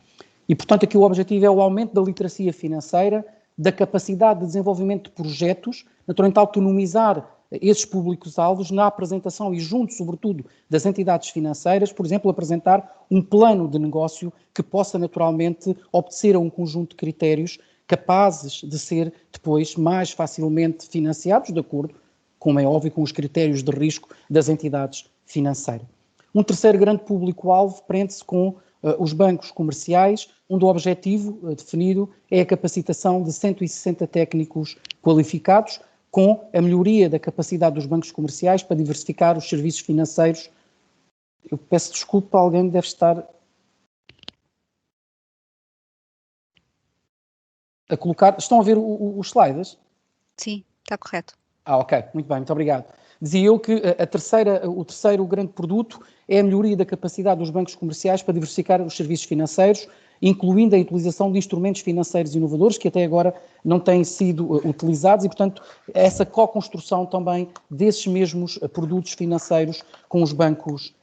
E, portanto, aqui o objetivo é o aumento da literacia financeira, da capacidade de desenvolvimento de projetos, naturalmente autonomizar esses públicos-alvos na apresentação e junto, sobretudo, das entidades financeiras, por exemplo, apresentar um plano de negócio que possa naturalmente obedecer a um conjunto de critérios capazes de ser depois mais facilmente financiados, de acordo, como é óbvio, com os critérios de risco das entidades financeiras. Um terceiro grande público-alvo prende-se com os bancos comerciais, onde o objetivo definido é a capacitação de 160 técnicos qualificados, com a melhoria da capacidade dos bancos comerciais para diversificar os serviços financeiros. Eu peço desculpa, alguém deve estar a colocar... Estão a ver os slides? Sim, está correto. Ok, muito bem, muito obrigado. Dizia eu que o terceiro grande produto é a melhoria da capacidade dos bancos comerciais para diversificar os serviços financeiros, incluindo a utilização de instrumentos financeiros inovadores que até agora não têm sido utilizados e, portanto, essa co-construção também desses mesmos produtos financeiros com os bancos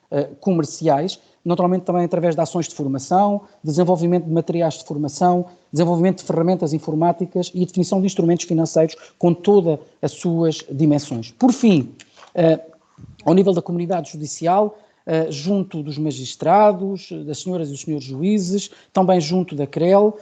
comerciais, naturalmente também através de ações de formação, desenvolvimento de materiais de formação, desenvolvimento de ferramentas informáticas e a definição de instrumentos financeiros com todas as suas dimensões. Por fim, ao nível da comunidade judicial, junto dos magistrados, das senhoras e dos senhores juízes, também junto da CREL,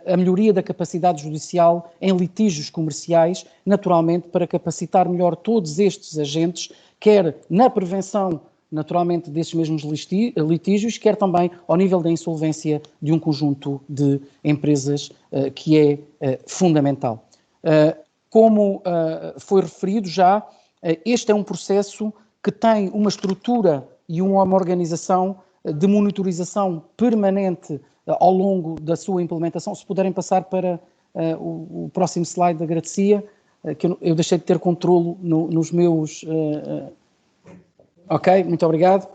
a melhoria da capacidade judicial em litígios comerciais, naturalmente para capacitar melhor todos estes agentes, quer na prevenção, naturalmente, desses mesmos litígios, quer também ao nível da insolvência de um conjunto de empresas que é fundamental. Como foi referido já, este é um processo que tem uma estrutura e uma organização de monitorização permanente ao longo da sua implementação. Se puderem passar para o próximo slide, agradecia, que eu deixei de ter controlo nos meus... Ok, muito obrigado.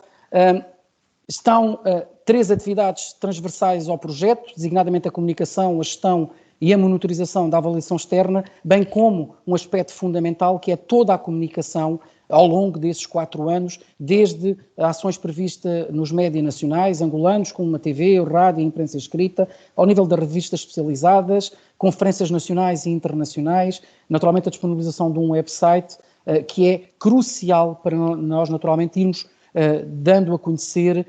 Estão 3 atividades transversais ao projeto, designadamente a comunicação, a gestão e a monitorização da avaliação externa, bem como um aspecto fundamental que é toda a comunicação ao longo desses 4 anos, desde ações previstas nos médias nacionais, angolanos, como a TV, o rádio e a imprensa escrita, ao nível das revistas especializadas, conferências nacionais e internacionais, naturalmente a disponibilização de um website, que é crucial para nós, naturalmente, irmos dando a conhecer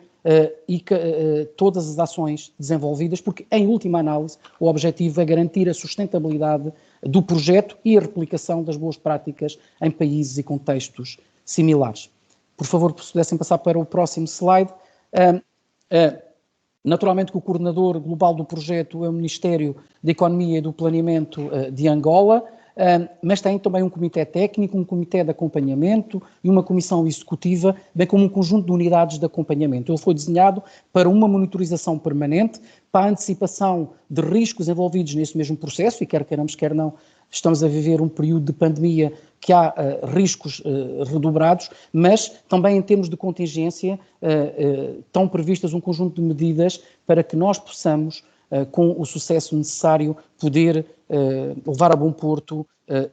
todas as ações desenvolvidas, porque, em última análise, o objetivo é garantir a sustentabilidade do projeto e a replicação das boas práticas em países e contextos similares. Por favor, se pudessem passar para o próximo slide. Naturalmente que o coordenador global do projeto é o Ministério da Economia e do Planeamento de Angola, mas tem também um comitê técnico, um comitê de acompanhamento e uma comissão executiva, bem como um conjunto de unidades de acompanhamento. Ele foi desenhado para uma monitorização permanente, para a antecipação de riscos envolvidos nesse mesmo processo, e quer queiramos, quer não, estamos a viver um período de pandemia que há riscos redobrados, mas também em termos de contingência estão previstas um conjunto de medidas para que nós possamos, com o sucesso necessário, poder levar a bom porto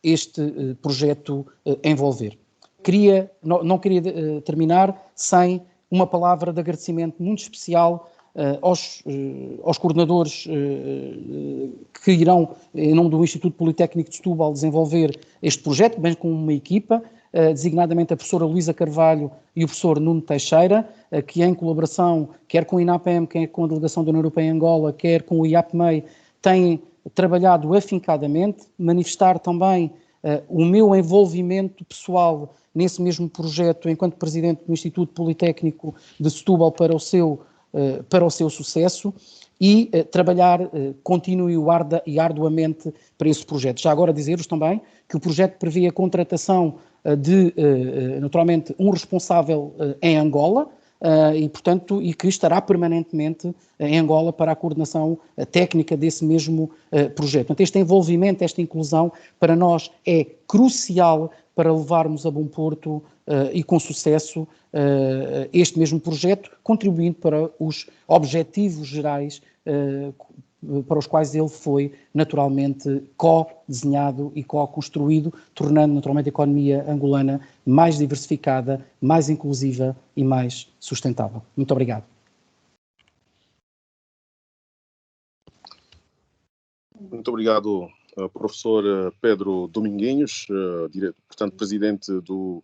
este projeto envolver. Não queria terminar sem uma palavra de agradecimento muito especial aos coordenadores que irão, em nome do Instituto Politécnico de Setúbal, desenvolver este projeto, bem como uma equipa, designadamente a professora Luísa Carvalho e o professor Nuno Teixeira, que em colaboração, quer com o INAPEM, quer com a Delegação da União Europeia em Angola, quer com o IAPMEI, têm trabalhado afincadamente, manifestar também o meu envolvimento pessoal nesse mesmo projeto enquanto presidente do Instituto Politécnico de Setúbal para o seu sucesso e trabalhar contínuo e arduamente para esse projeto. Já agora dizer-vos também que o projeto prevê a contratação de, naturalmente, um responsável em Angola, e, portanto, e que estará permanentemente em Angola para a coordenação técnica desse mesmo projeto. Portanto, este envolvimento, esta inclusão, para nós é crucial para levarmos a bom porto e com sucesso este mesmo projeto, contribuindo para os objetivos gerais para os quais ele foi naturalmente co-desenhado e co-construído, tornando naturalmente a economia angolana mais diversificada, mais inclusiva e mais sustentável. Muito obrigado. Muito obrigado, professor Pedro Dominguinhos, portanto, presidente do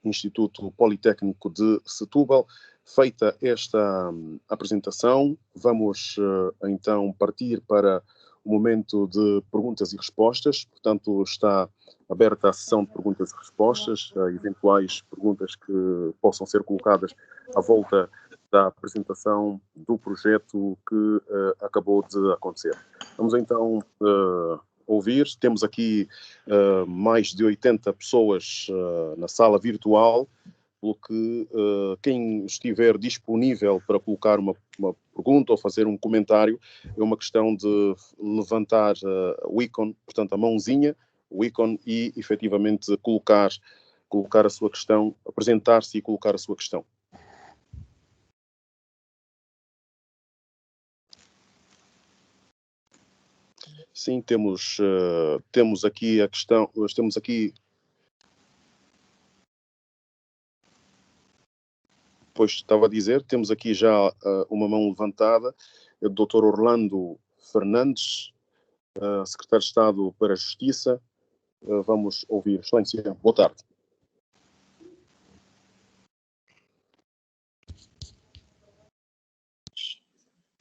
Instituto Politécnico de Setúbal. Feita esta apresentação, vamos então partir para o momento de perguntas e respostas. Portanto, está aberta a sessão de perguntas e respostas, eventuais perguntas que possam ser colocadas à volta da apresentação do projeto que acabou de acontecer. Vamos então ouvir. Temos aqui mais de 80 pessoas na sala virtual, pelo que quem estiver disponível para colocar uma pergunta ou fazer um comentário, é uma questão de levantar o ícone, portanto a mãozinha, o ícone, e efetivamente colocar a sua questão, apresentar-se e colocar a sua questão. Sim, temos aqui a questão, temos aqui, pois estava a dizer, temos aqui já uma mão levantada, é o Dr. Orlando Fernandes, secretário de Estado para a Justiça. Vamos ouvir. Excelência, boa tarde.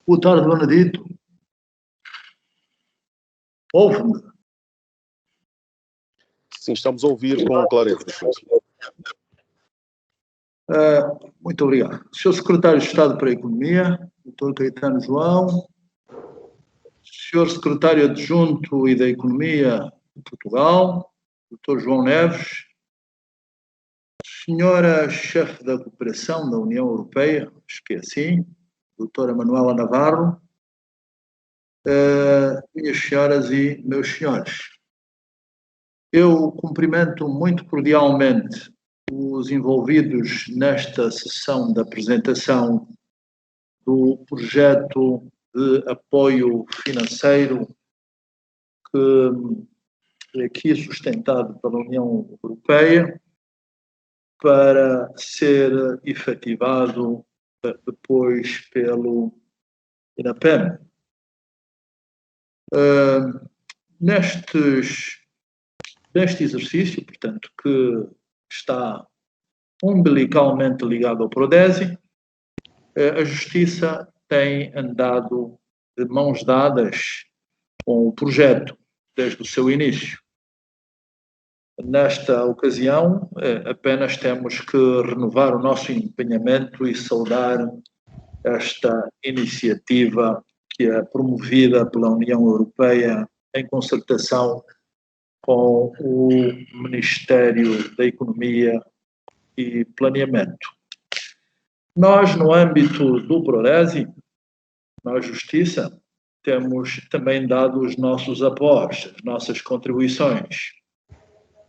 Boa tarde, Benedito. Ouve-me? Sim, estamos a ouvir com clareza. Muito obrigado. Sr. Secretário de Estado para a Economia, Dr. Caetano João, Sr. Secretário Adjunto e da Economia de Portugal, Dr. João Neves, Senhora Chefe da Cooperação da União Europeia, acho que é assim, Doutora Manuela Navarro, minhas senhoras e meus senhores, eu cumprimento muito cordialmente os envolvidos nesta sessão de apresentação do projeto de apoio financeiro que é aqui sustentado pela União Europeia para ser efetivado depois pelo INAPEM. Neste exercício, portanto, que está umbilicalmente ligado ao Prodesi, a Justiça tem andado de mãos dadas com o projeto desde o seu início. Nesta ocasião, apenas temos que renovar o nosso empenhamento e saudar esta iniciativa que é promovida pela União Europeia em concertação com o Ministério da Economia e Planeamento. Nós, no âmbito do Prodesi, na Justiça, temos também dado os nossos aportes, as nossas contribuições.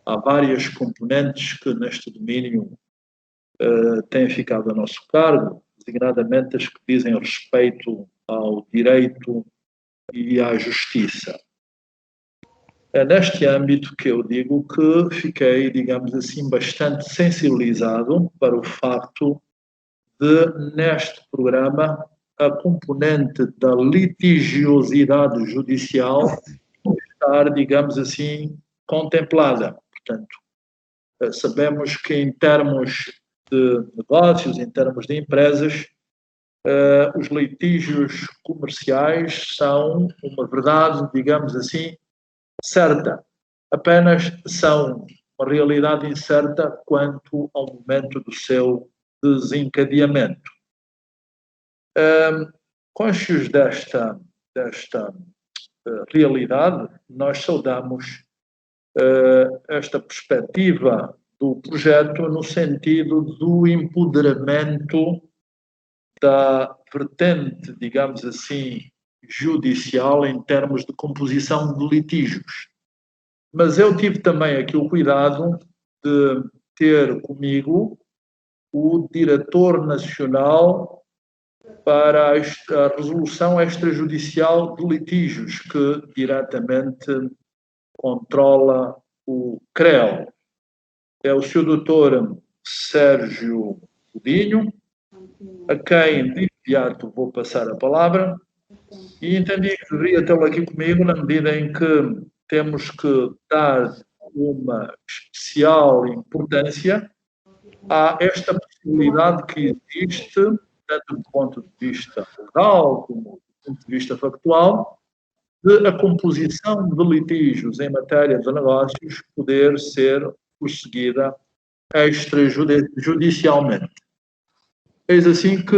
Há várias componentes que neste domínio têm ficado a nosso cargo, designadamente as que dizem respeito ao direito e à justiça. É neste âmbito que eu digo que fiquei, digamos assim, bastante sensibilizado para o facto de, neste programa, a componente da litigiosidade judicial estar, digamos assim, contemplada. Portanto, sabemos que em termos de negócios, em termos de empresas, os litígios comerciais são uma verdade, digamos assim, certa. Apenas são uma realidade incerta quanto ao momento do seu desencadeamento. Conscios desta realidade, nós saudamos esta perspectiva do projeto no sentido do empoderamento da vertente, digamos assim, judicial em termos de composição de litígios. Mas eu tive também aqui o cuidado de ter comigo o diretor nacional para a resolução extrajudicial de litígios, que diretamente controla o CREL. É o Sr. Dr. Sérgio Godinho, a quem de imediato vou passar a palavra, e entendi que deveria tê-lo aqui comigo na medida em que temos que dar uma especial importância a esta possibilidade que existe, tanto do ponto de vista legal como do ponto de vista factual, de a composição de litígios em matéria de negócios poder ser prosseguida extrajudicialmente. Eis assim que,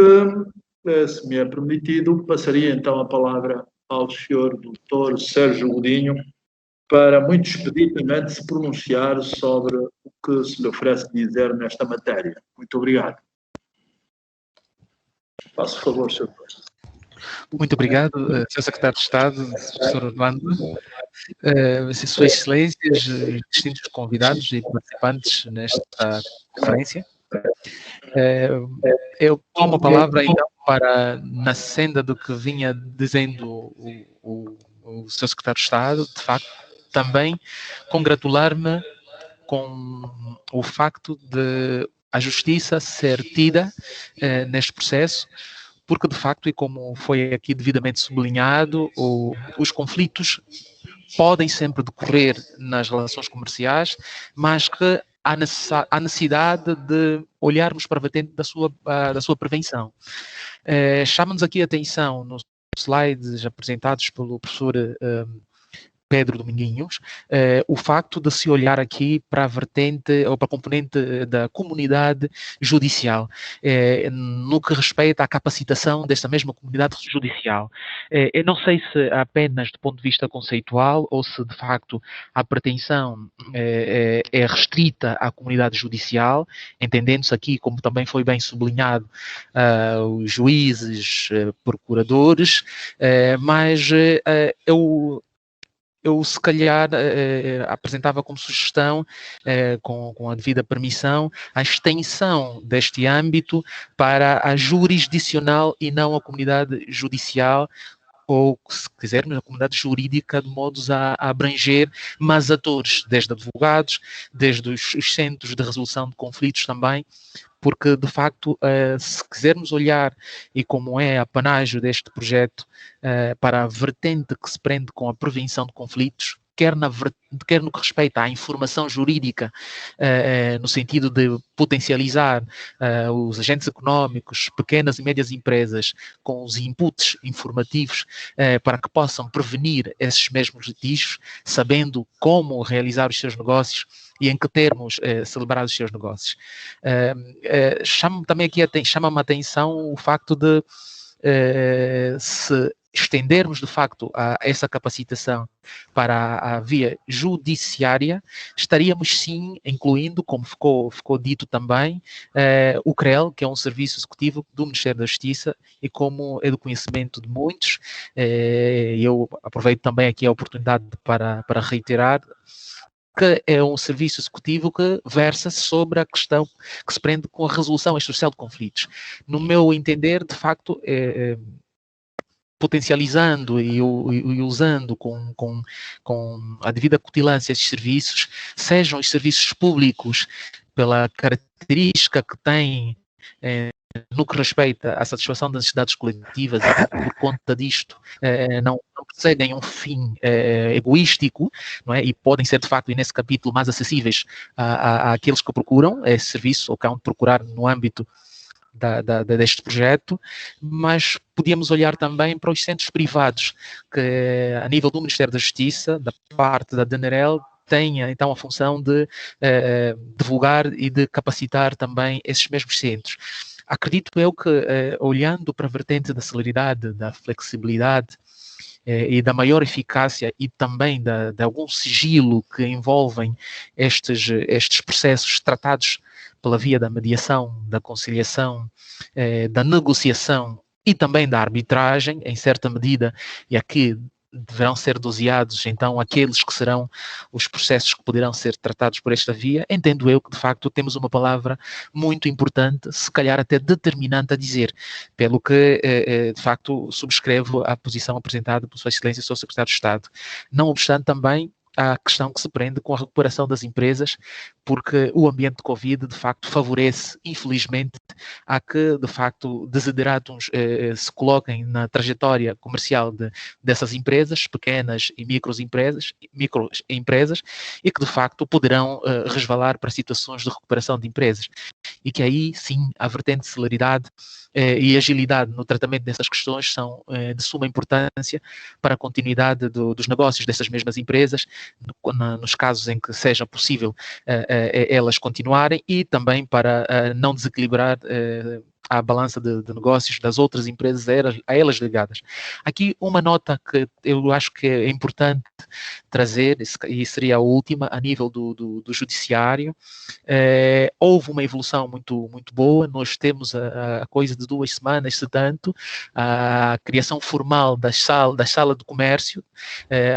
se me é permitido, passaria então a palavra ao Sr. Dr. Sérgio Godinho para, muito expeditamente, se pronunciar sobre o que se lhe oferece dizer nesta matéria. Muito obrigado. Faço favor, Sr. Professor. Muito obrigado, Sr. Secretário de Estado, Sr. Orlando, Suas Excelências, distintos convidados e participantes nesta conferência. Eu tomo a palavra, então, para, na senda do que vinha dizendo o Sr. Secretário de Estado, de facto, também congratular-me com o facto de a justiça ser tida neste processo, porque, de facto, e como foi aqui devidamente sublinhado, os conflitos podem sempre decorrer nas relações comerciais, mas que há necessidade de olharmos para a vertente da sua prevenção. Chama-nos aqui a atenção nos slides apresentados pelo professor Pedro Dominguinhos, o facto de se olhar aqui para a vertente ou para a componente da comunidade judicial, no que respeita à capacitação desta mesma comunidade judicial. Eu não sei se apenas do ponto de vista conceitual ou se de facto a pretensão é restrita à comunidade judicial, entendendo-se aqui, como também foi bem sublinhado, os juízes, procuradores, mas eu se calhar apresentava como sugestão, com a devida permissão, a extensão deste âmbito para a jurisdicional e não a comunidade judicial, ou, se quisermos, a comunidade jurídica, de modos a abranger mais atores, desde advogados, desde os centros de resolução de conflitos também, porque, de facto, se quisermos olhar, e como é apanágio deste projeto, para a vertente que se prende com a prevenção de conflitos, quer no que respeita à informação jurídica, no sentido de potencializar os agentes económicos, pequenas e médias empresas, com os inputs informativos para que possam prevenir esses mesmos litígios, sabendo como realizar os seus negócios e em que termos celebrar os seus negócios. Chama-me a atenção o facto de se estendermos de facto essa capacitação para a via judiciária, estaríamos sim incluindo, como ficou dito também, o CREL, que é um serviço executivo do Ministério da Justiça, e como é do conhecimento de muitos, eu aproveito também aqui a oportunidade para reiterar que é um serviço executivo que versa sobre a questão que se prende com a resolução extrajudicial de conflitos. No meu entender, de facto, potencializando e usando com a devida cutilância esses serviços, sejam os serviços públicos, pela característica que têm no que respeita à satisfação das necessidades coletivas, e por conta disto não perseguem um fim egoístico, não é? E podem ser, de facto, e nesse capítulo, mais acessíveis àqueles que procuram esse serviço ou que hão de procurar no âmbito deste projeto, mas podíamos olhar também para os centros privados, que a nível do Ministério da Justiça, da parte da DNRL, tenha então a função de divulgar e de capacitar também esses mesmos centros. Acredito eu que, olhando para a vertente da celeridade, da flexibilidade e da maior eficácia e também de algum sigilo que envolvem estes processos tratados pela via da mediação, da conciliação, da negociação e também da arbitragem, em certa medida, e aqui deverão ser doseados, então, aqueles que serão os processos que poderão ser tratados por esta via, entendo eu que, de facto, temos uma palavra muito importante, se calhar até determinante a dizer, pelo que, de facto, subscrevo a posição apresentada por Sua Excelência, Sr. Secretário de Estado. Não obstante, também, a questão que se prende com a recuperação das empresas, porque o ambiente de Covid, de facto, favorece, infelizmente, a que, de facto, desiderados se coloquem na trajetória comercial dessas empresas, pequenas e microempresas, e que, de facto, poderão resvalar para situações de recuperação de empresas. E que aí, sim, a vertente de celeridade e agilidade no tratamento dessas questões são de suma importância para a continuidade dos negócios dessas mesmas empresas, nos casos em que seja possível elas continuarem, e também para não desequilibrar à balança de negócios das outras empresas a elas ligadas. Aqui uma nota que eu acho que é importante trazer, e seria a última, a nível do judiciário. Houve uma evolução muito, muito boa. Nós temos a coisa de 2 semanas, se tanto, a criação formal da sala de comércio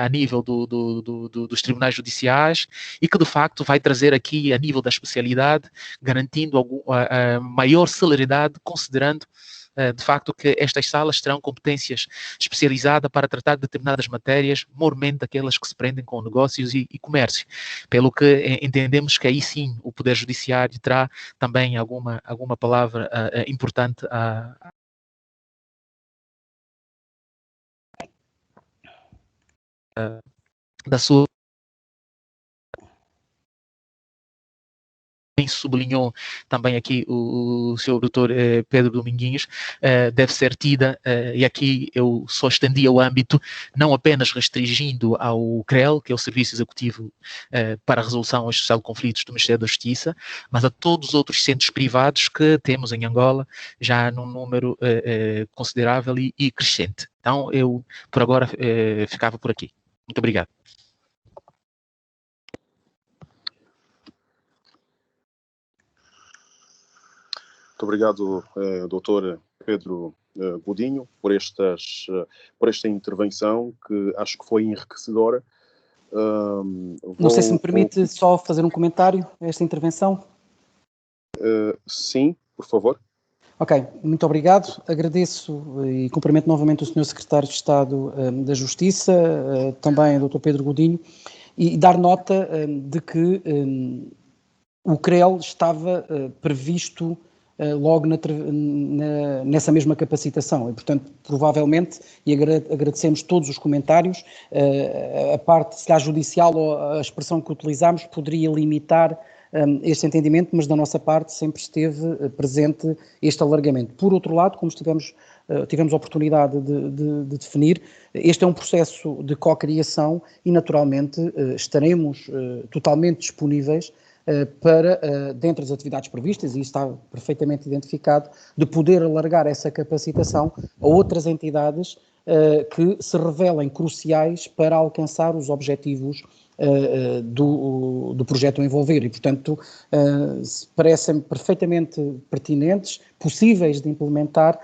a nível dos tribunais judiciais, e que de facto vai trazer aqui a nível da especialidade, garantindo a maior celeridade, considerando de facto que estas salas terão competências especializadas para tratar de determinadas matérias, mormente aquelas que se prendem com negócios e comércio, pelo que entendemos que aí sim o Poder Judiciário terá também alguma palavra importante da sua. Sublinhou também aqui o Sr. Dr. Pedro Dominguinhos, deve ser tida, e aqui eu só estendi o âmbito, não apenas restringindo ao CREL, que é o Serviço Executivo para a Resolução e Social de Conflitos do Ministério da Justiça, mas a todos os outros centros privados que temos em Angola, já num número considerável e crescente. Então, eu, por agora, ficava por aqui. Muito obrigado. Muito obrigado, Dr. Pedro Godinho, por esta intervenção, que acho que foi enriquecedora. Não sei se me permite só fazer um comentário a esta intervenção. Sim, por favor. Ok, muito obrigado. Agradeço e cumprimento novamente o Sr. Secretário de Estado da Justiça, também o Dr. Pedro Godinho, e dar nota de que o CREL estava previsto logo nessa mesma capacitação, e portanto provavelmente, e agradecemos todos os comentários, a parte, se calhar judicial, ou a expressão que utilizámos poderia limitar este entendimento, mas da nossa parte sempre esteve presente este alargamento. Por outro lado, como tivemos a oportunidade de definir, este é um processo de co-criação e naturalmente estaremos totalmente disponíveis para, dentro das atividades previstas, e isso está perfeitamente identificado, de poder alargar essa capacitação a outras entidades que se revelem cruciais para alcançar os objetivos do projeto a envolver, e portanto parecem perfeitamente pertinentes, possíveis de implementar,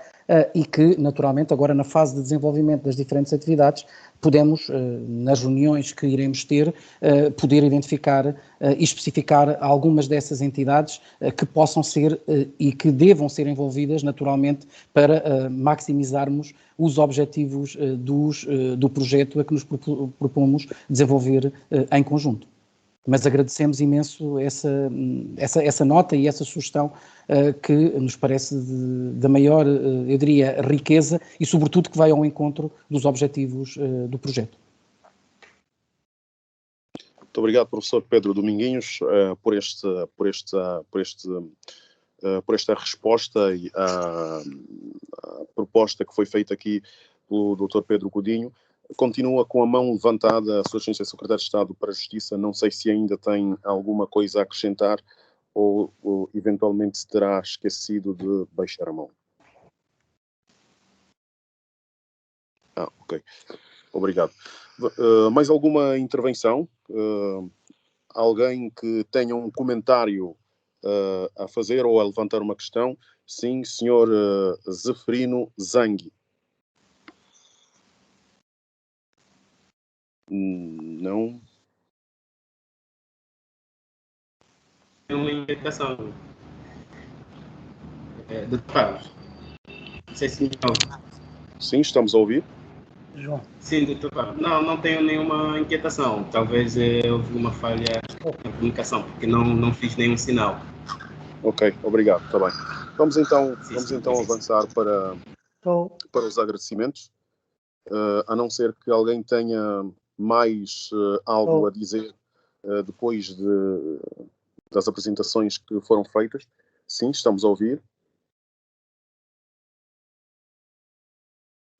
e que naturalmente agora na fase de desenvolvimento das diferentes atividades podemos, nas reuniões que iremos ter, poder identificar e especificar algumas dessas entidades que possam ser e que devam ser envolvidas naturalmente para maximizarmos os objetivos do projeto a que nos propomos desenvolver em conjunto. Mas agradecemos imenso essa nota e essa sugestão que nos parece da maior, eu diria, riqueza e, sobretudo, que vai ao encontro dos objetivos do projeto. Muito obrigado, professor Pedro Dominguinhos, por por esta resposta e a proposta que foi feita aqui pelo Dr. Pedro Godinho. Continua com a mão levantada a Sua Excelência Secretário de Estado para a Justiça. Não sei se ainda tem alguma coisa a acrescentar ou eventualmente se terá esquecido de baixar a mão. Ok. Obrigado. Mais alguma intervenção? Alguém que tenha um comentário a fazer ou a levantar uma questão? Sim, senhor Zeferino Zangui. Não. É uma inquietação. Dr. Carlos. Não sei se me ouve. Sim, estamos a ouvir. João. Sim, Dr. Carlos. Não tenho nenhuma inquietação. Talvez houve uma falha na comunicação, porque não fiz nenhum sinal. Ok, obrigado, está bem. Vamos então avançar para os agradecimentos. A não ser que alguém tenha mais algo a dizer depois das apresentações que foram feitas. Sim, estamos a ouvir.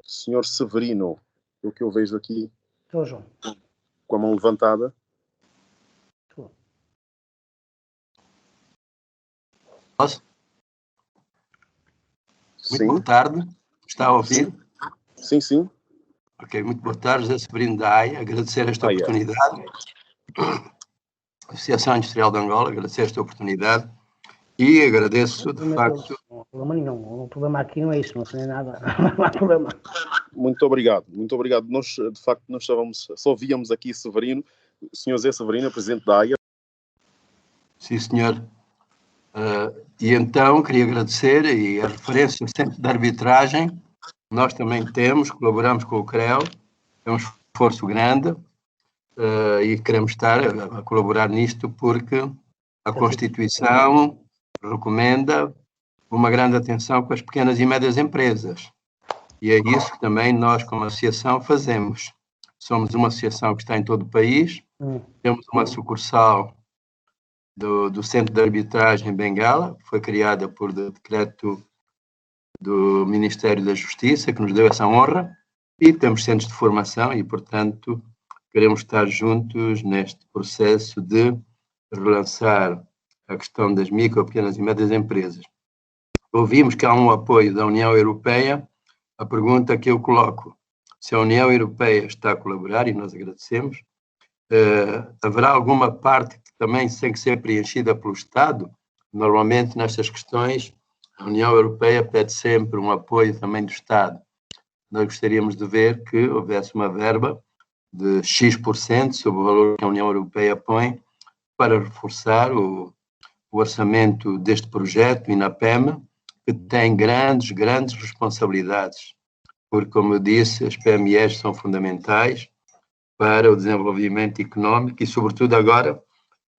Senhor Severino, o que eu vejo aqui. Estou, João. Com a mão levantada. Estou. Posso? Sim. Muito boa tarde. Está a ouvir? Sim, sim. Ok, muito boa tarde, José Severino da AIA. Agradecer esta oportunidade. Associação Industrial de Angola, agradecer esta oportunidade e agradeço, de facto... Não há problema nenhum. O problema aqui não é isso, não sei nada. Não há problema. Muito obrigado, muito obrigado. Nós, de facto, só víamos aqui Severino, o senhor Zé Severino, presidente da AIA. Sim, senhor. E então, queria agradecer, e a referência ao Centro de Arbitragem, nós também colaboramos com o CREO, é um esforço grande, e queremos estar a colaborar nisto porque a Constituição recomenda uma grande atenção com as pequenas e médias empresas. E é isso que também nós, como associação, fazemos. Somos uma associação que está em todo o país, temos uma sucursal do Centro de Arbitragem em Bengala, que foi criada por decreto do Ministério da Justiça, que nos deu essa honra, e temos centros de formação e, portanto, queremos estar juntos neste processo de relançar a questão das micro, pequenas e médias empresas. Ouvimos que há um apoio da União Europeia. A pergunta que eu coloco, se a União Europeia está a colaborar, e nós agradecemos, haverá alguma parte que também tem que ser preenchida pelo Estado? Normalmente, nestas questões, a União Europeia pede sempre um apoio também do Estado. Nós gostaríamos de ver que houvesse uma verba de X% sobre o valor que a União Europeia põe para reforçar o orçamento deste projeto, INAPEM, que tem grandes responsabilidades, porque, como eu disse, as PMEs são fundamentais para o desenvolvimento económico e, sobretudo, agora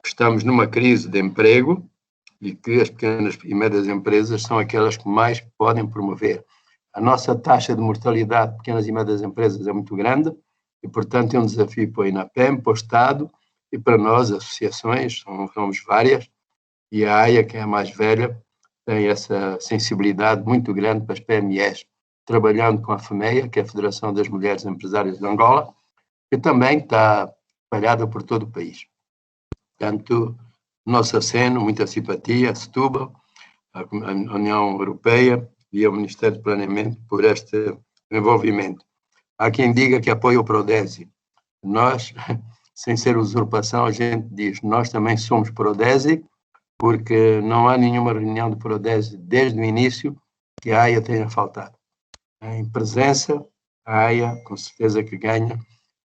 estamos numa crise de emprego e que as pequenas e médias empresas são aquelas que mais podem promover. A nossa taxa de mortalidade de pequenas e médias empresas é muito grande e, portanto, é um desafio para o INAPEM, para o Estado e para nós, associações, somos várias, e a AIA, que é a mais velha, tem essa sensibilidade muito grande para as PMEs, trabalhando com a FEMEA, que é a Federação das Mulheres Empresárias de Angola, que também está espalhada por todo o país. Portanto, nosso aceno, muita simpatia, a Setúbal, a União Europeia e ao Ministério do Planeamento por este envolvimento. Há quem diga que apoia o Prodesi. Nós, sem ser usurpação, a gente diz, nós também somos Prodesi, porque não há nenhuma reunião do Prodesi desde o início que a AIA tenha faltado. Em presença, a AIA, com certeza que ganha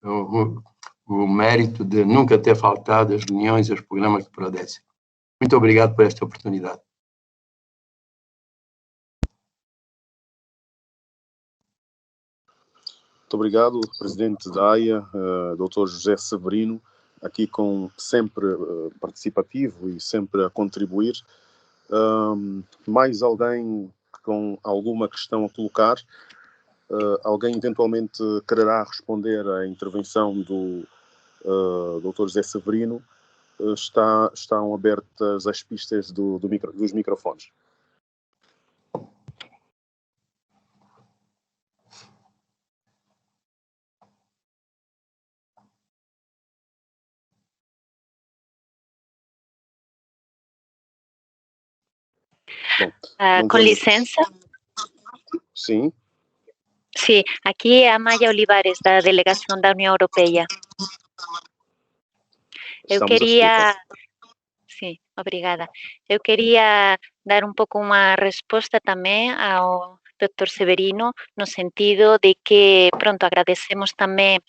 o mérito de nunca ter faltado as reuniões e os programas do Prodesi. Muito obrigado por esta oportunidade. Muito obrigado, Presidente da AIA, Dr. José Severino, aqui sempre participativo e sempre a contribuir. Mais alguém com alguma questão a colocar? Alguém eventualmente quererá responder à intervenção do Dr. José Severino? estão abertas as pistas dos microfones. Bom, com licença. Sim. Sim, aqui é a Maya Olivares, da delegação da União Europeia. Eu queria... Sim, obrigada. Eu queria dar um pouco uma resposta também ao Dr. Severino, no sentido de que, pronto, agradecemos também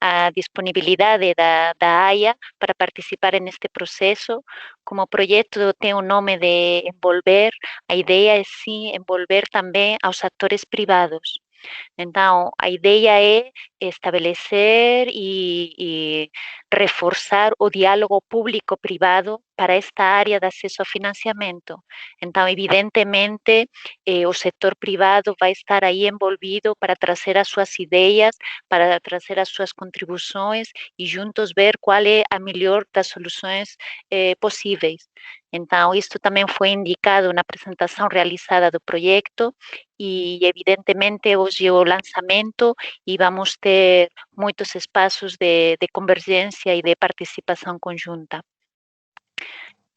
a disponibilidade da AIA para participar neste processo. Como o projeto tem o nome de envolver, a ideia é sim envolver também aos atores privados. Então, a ideia é estabelecer e reforçar o diálogo público-privado para esta área de acesso ao financiamento. Então, evidentemente, o setor privado vai estar aí envolvido para trazer as suas ideias, para trazer as suas contribuições e juntos ver qual é a melhor das soluções possíveis. Então, isto também foi indicado na apresentação realizada do projeto e, evidentemente, hoje é o lançamento e vamos ter muitos espaços de convergência e de participação conjunta.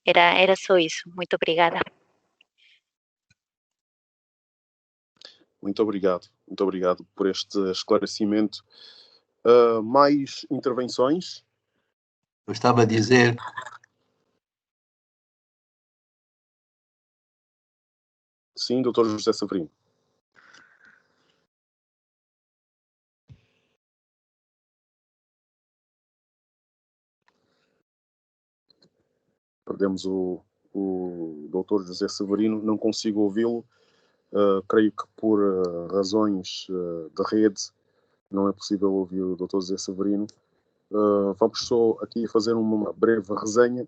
Era só isso. Muito obrigada. Muito obrigado por este esclarecimento. Mais intervenções? Eu estava a dizer... Sim, Dr. José Severino. Perdemos o Dr. José Severino, não consigo ouvi-lo. Creio que por razões de rede não é possível ouvir o Dr. José Severino. Vamos só aqui fazer uma breve resenha.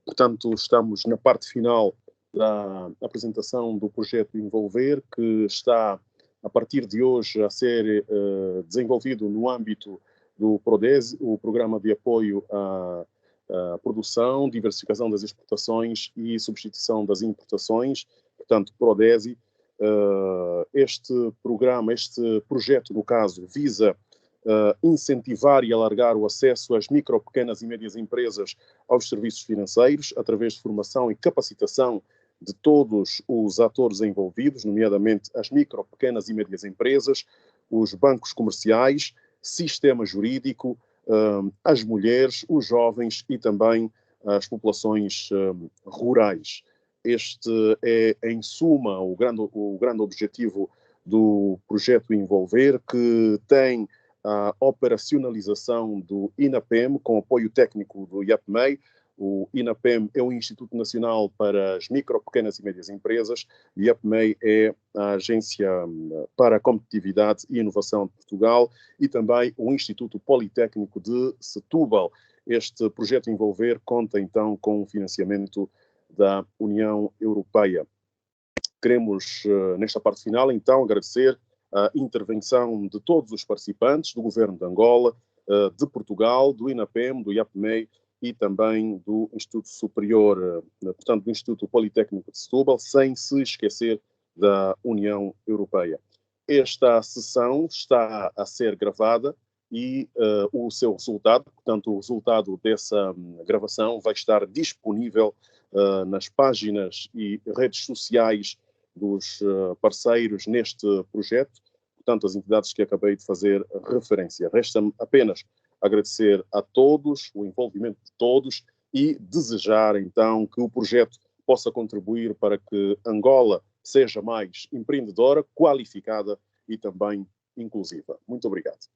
Portanto, estamos na parte final da apresentação do projeto Envolver, que está, a partir de hoje, a ser desenvolvido no âmbito do PRODESI, o Programa de Apoio à Produção, Diversificação das Exportações e Substituição das Importações, portanto, PRODESI. Este programa, este projeto, no caso, visa incentivar e alargar o acesso às micro, pequenas e médias empresas aos serviços financeiros, através de formação e capacitação de todos os atores envolvidos, nomeadamente as micro, pequenas e médias empresas, os bancos comerciais, sistema jurídico, as mulheres, os jovens e também as populações rurais. Este é, em suma, o grande objetivo do projeto Envolver, que tem a operacionalização do INAPEM, com apoio técnico do IAPMEI. O INAPEM é o Instituto Nacional para as Micro, Pequenas e Médias Empresas. O IAPMEI é a Agência para a Competitividade e Inovação de Portugal e também o Instituto Politécnico de Setúbal. Este projeto Envolver conta, então, com o financiamento da União Europeia. Queremos, nesta parte final, então, agradecer a intervenção de todos os participantes, do Governo de Angola, de Portugal, do INAPEM, do IAPMEI e também do Instituto Superior, portanto, do Instituto Politécnico de Setúbal, sem se esquecer da União Europeia. Esta sessão está a ser gravada e o seu resultado, portanto, o resultado dessa gravação vai estar disponível nas páginas e redes sociais dos parceiros neste projeto, portanto, as entidades que acabei de fazer referência. Resta-me apenas agradecer a todos, o envolvimento de todos e desejar, então, que o projeto possa contribuir para que Angola seja mais empreendedora, qualificada e também inclusiva. Muito obrigado.